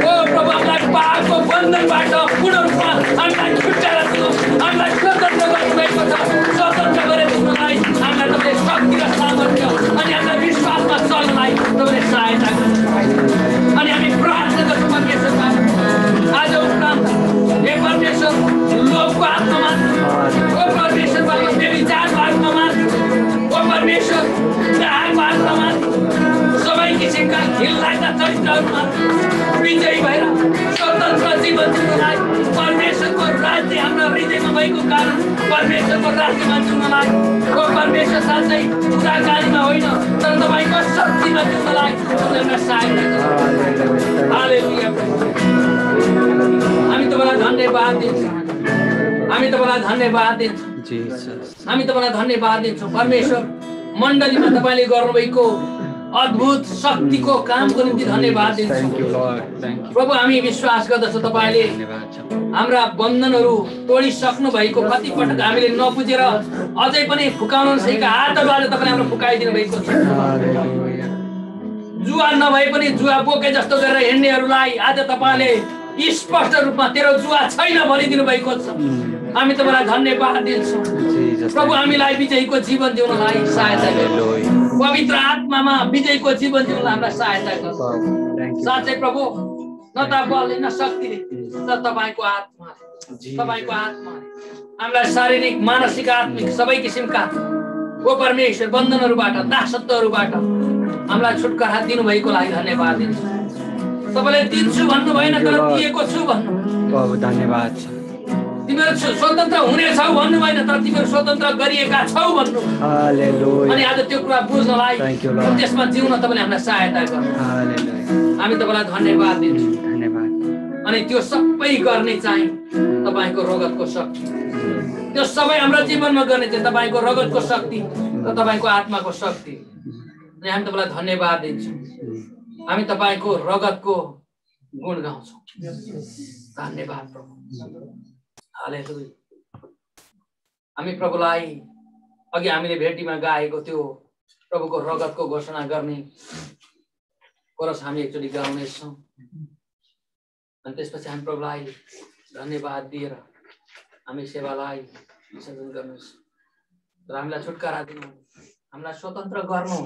ओ प्रभु हामीलाई पापको बन्धनबाट पूर्ण रूपमा हामीलाई छुटकारा दिनुहोस् हामीलाई स्वतन्त्र गर्नुभएको छ स्वतन्त्र गरेर दिनलाई हामीलाई तपाईँले शक्ति र सामर्थ्य अनि हामीलाई विश्वासमा चल्नलाई तपाईँले सहायता गर्नुहोस् अनि हामी प्रार्थना गर्छौँ परमेश्वरमा आज उपरान्त हे परमेश्वर लोभको आत्मामा ओ परमेश्वर बाबा व्यभिचारको आत्मामा ओ परमेश्वर दाहको आत्मामा सबै किसिमका घिनलाग्दा चरित्रहरूमा विजयी भएर स्वतन्त्र जीवन जिउनलाई परमेश्वरको राज्य हाम्रो हृदयमा भएको कारण परमेश्वरको राज्यमा जिउनलाई ओ परमेश्वर साँच्चै कुराकानीमा होइन तर तपाईँको शक्तिमा जिउनलाई तपाईँलाई सहायता गर्नुहोस् हालेलुया हामी तपाईँलाई धन्यवाद दिन्छौँ हामी तपाईँलाई धन्यवाद दिन्छौँ हामी तपाईँलाई धन्यवाद दिन्छौँ परमेश्वर मण्डलीमा तपाईँले गर्नुभएको अद्भुत शक्तिको कामको निम्ति धन्यवाद दिन्छौँ प्रभु हामी विश्वास गर्दछौँ तपाईँले हाम्रा बन्धनहरू तोडिसक्नु भएको कतिपटक हामीले नबुझेर अझै पनि फुकाउन सकेका हातबाट तपाईँले हाम्रो फुकाइदिनु भएको छ जुवा नभए पनि जुवा बोके जस्तो गरेर हिँड्नेहरूलाई आज तपाईँले स्पष्ट रूपमा तेरो जुवा छैन भनिदिनु भएको छ हामी तपाईँलाई धन्यवाद दिन्छौँ प्रभु हामीलाई विजयीको जीवन जिउनलाई सहायता गर्नुहोस् पवित्र आत्मामा विजयीको जीवन जिउनलाई हामीलाई सहायता गर्नुहोस् साँच्चै प्रभु न त बलले न शक्तिले तर तपाईँको आत्मा हामीलाई शारीरिक मानसिक आत्मिक सबै किसिमका ओ परमेश्वर बन्धनहरूबाट दासत्वहरूबाट हामीलाई छुटकारा दिनुभएको लागि धन्यवाद दिन्छु। तपाईँले दिन्छु भन्नु भएन तर दिएको छु भन्नु। प्रभु धन्यवाद छ। तिमीहरू स्वतन्त्र हुनेछौ भन्नु भएन तर तिमीहरू स्वतन्त्र गरिएका छौ भन्नु। हालेलुया। अनि आज त्यो कुरा बुझ्नलाई त्यसमा जिउन तपाईँले हामीलाई सहायता गर्नु। हालेलुया। हामी तपाईँलाई धन्यवाद दिन्छौँ। धन्यवाद। अनि त्यो सबै गर्ने चाहिँ तपाईँको रगतको शक्ति, त्यो सबै हाम्रो जीवनमा गर्ने चाहिँ तपाईँको रगतको शक्ति र तपाईँको आत्माको शक्ति। अनि हामी तपाईँलाई धन्यवाद दिन्छौँ। हामी तपाईँको रगतको गुण गाउँछौँ। धन्यवाद प्रभु। हालेलुया। हामी प्रभुलाई अघि हामीले भेटीमा गाएको त्यो प्रभुको रगतको घोषणा गर्ने कोरस हामी एकचोटि गाउनेछौँ। अनि त्यसपछि हामी प्रभुलाई धन्यवाद दिएर हामी सेवालाई विसर्जन गर्नेछौँ। र हामीलाई छुटकारा दिनु, हामीलाई स्वतन्त्र गर्नु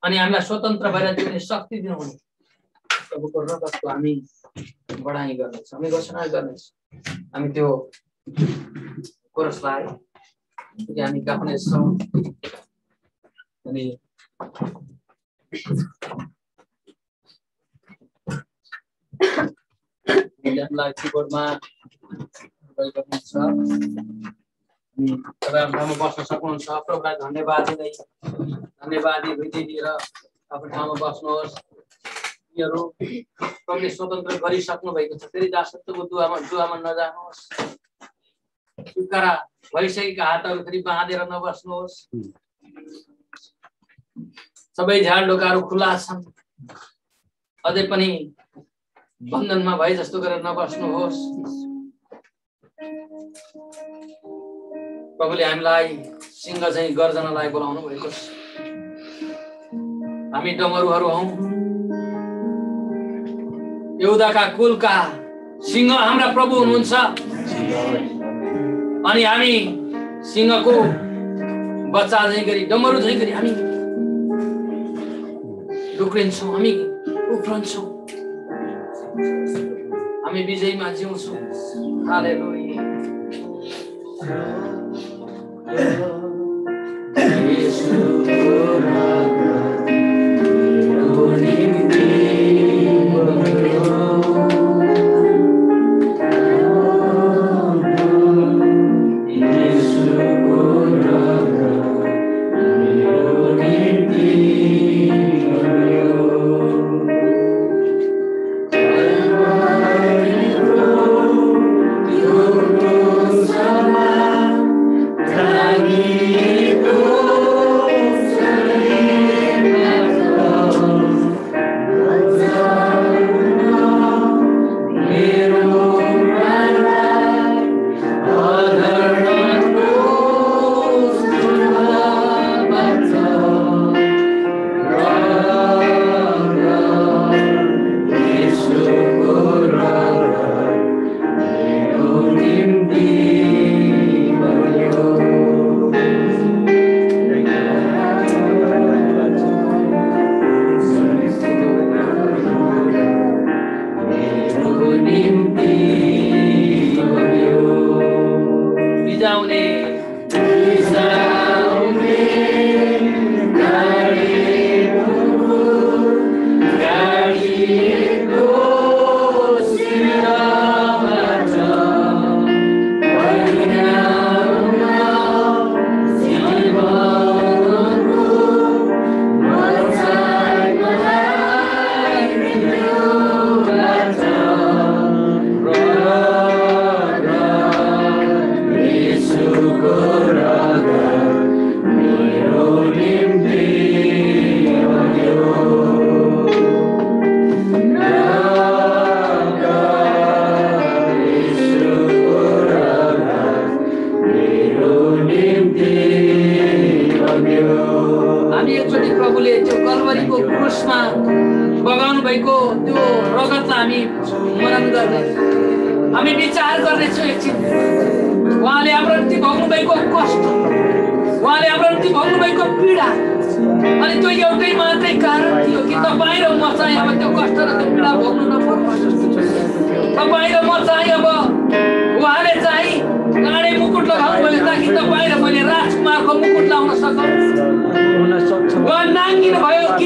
अनि हामीलाई स्वतन्त्र भएर जिउने शक्ति दिनुहुने प्रभुको रगतको हामी बढाइ गर्नेछौँ, हामी घोषणा गर्नेछौँ। हामी त्यो कोरसलाई हामी गाउनेछौँ। अनि किबोर्डमा गर्नुहुन्छ अनि तपाईँ ठाउँमा बस्न सक्नुहुन्छ। प्रभुलाई धन्यवाद दिँदै धन्यवादी दिएर आफ्नो ठाउँमा बस्नुहोस्। यिनीहरू प्रभुले स्वतन्त्र गरिसक्नु भएको छ। फेरि दासत्वको दुवामा नजानुहोस्। छुटकारा भइसकेका हातहरू फेरि बाँधेर नबस्नुहोस्। सबै झाड ढोकाहरू खुला छन्। अझै पनि बन्धनमा भए जस्तो गरेर नबस्नुहोस्। प्रभुले हामीलाई सिंह चाहिँ गर्जनलाई बोलाउनु भएको छ। हामी डमरुहरू हौं। यहुदाका कुलका सिंह हाम्रा प्रभु हुनुहुन्छ। अनि हामी सिंहको बच्चा झैं गरी डमरु झैं गरी हामी टुक्रिन्छौँ, हामी उफ्रन्छौँ, हामी विजयमा जिउँछौँ। हालेलुया।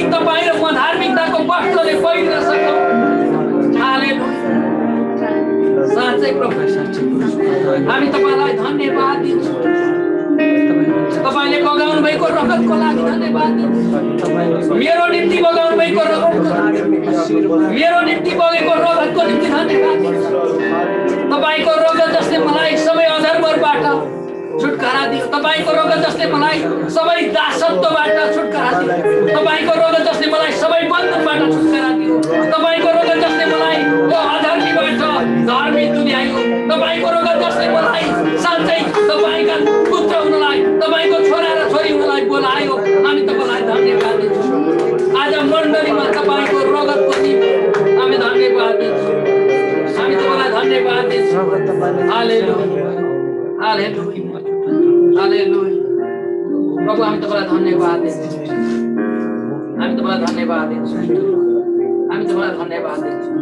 तपाईँ साँच्चै प्रभु हामी तपाईलाई धन्यवाद दिन्छौँ तपाईले बगाउनु भएको रगतको लागि धन्यवाद दिन्छौँ मेरो निम्ति बगाउनु भएको रगतको मेरो निम्ति बगेको रगतको निम्ति धन्यवाद दिन्छौँ तपाईको रगत जसले मलाई सबै अधर्मबाट छुटकारा दियो तपाईको रगत जसले मलाई सबै दासत्वबाट छुटकारा दियो तपाईको रगत जसले मलाई सबै बन्धनबाट छुटकारा दियो तपाईको रगत जसले मलाई त्यो अधर्मीबाट धर्मी तुल्यायो तपाईको रगत जसले मलाई साँच्चै तपाईका पुत्र हुनलाई तपाईको छोरा र छोरी हुनलाई बोलायो हामी तपाईलाई धन्यवाद दिन्छौँ आज मण्डलीमा तपाईको रगतको निम्ति हामी धन्यवाद दिन्छौँ हामी तपाईलाई धन्यवाद दिन्छौँ हालेलुया हालेलुया हालेलुया प्रभु हामी तपाईलाई धन्यवाद दिन्छौँ हामी तपाईलाई धन्यवाद दिन्छौँ हामी तपाईलाई धन्यवाद दिन्छौँ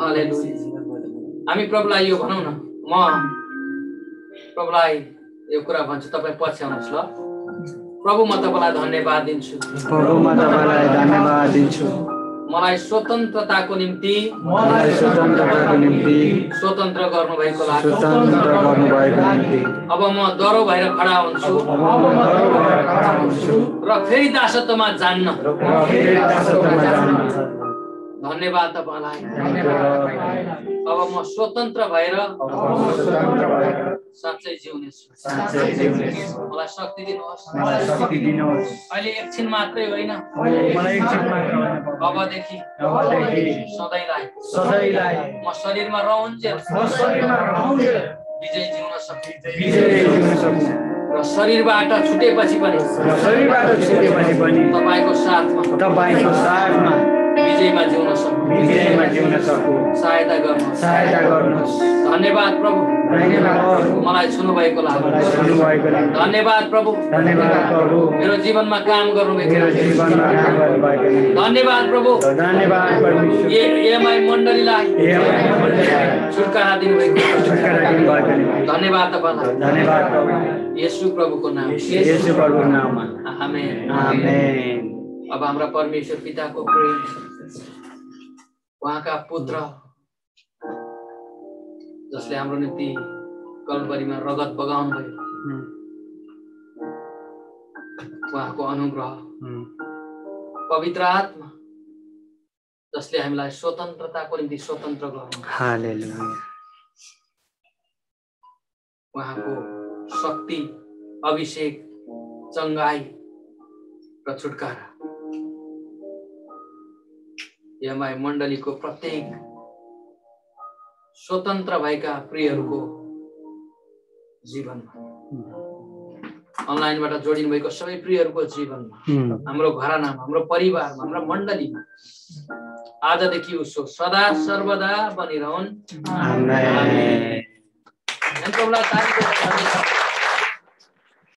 हालेलुया हामी प्रभुलाई यो भनौँ न म प्रभुलाई यो कुरा भन्छु तपाईँ पछ्याउनुहोस् ल प्रभु म तपाईलाई धन्यवाद दिन्छु प्रभु म तपाईलाई धन्यवाद दिन्छु मलाई स्वतन्त्रताको निम्ति स्वतन्त्र गर्नुभएको लागि अब म दरो भएर खडा हुन्छु र फेरि दासत्वमा जान्न धन्यवाद तपाईलाई अब म स्वतन्त्र भएर साँच्चै जिउनेछु मलाई शक्ति दिनुहोस् अहिले एकछिन मात्रै होइन अबदेखि सधैँलाई म शरीरमा रहन्जेल विजय जिउन सक्छु र शरीरबाट छुटेपछि पनि तपाईको साथमा विजयमा जिउन सक्छु सहायता गर्नुहोस् धन्यवाद प्रभु मलाई छुनु भएको लागि धन्यवाद प्रभु मेरो जीवनमा काम गर्नुभएको धन्यवाद प्रभु एएमआई मण्डलीलाई छुटकारा दिनुभएको धन्यवाद तपाईलाई येशू प्रभुको नाममा आमेन आमेन अब हाम्रा परमेश्वर पिताको प्रेम उहाँका पुत्र जसले हाम्रो निम्ति कल्वरीमा रगत बगाउनु भयो उहाँको अनुग्रह पवित्र आत्मा जसले हामीलाई स्वतन्त्रताको निम्ति स्वतन्त्र गर्नु हालेलुया उहाँको शक्ति अभिषेक चंगाई र छुटकारा एएमआई मण्डलीको प्रत्येक स्वतन्त्र भएका प्रियहरूको जीवनमा अनलाइनबाट जोडिनु भएको सबै प्रियहरूको जीवनमा हाम्रो घरानामा हाम्रो परिवारमा हाम्रो मण्डलीमा आजदेखि उसो सदा सर्वदा बनिरहन् आमेन।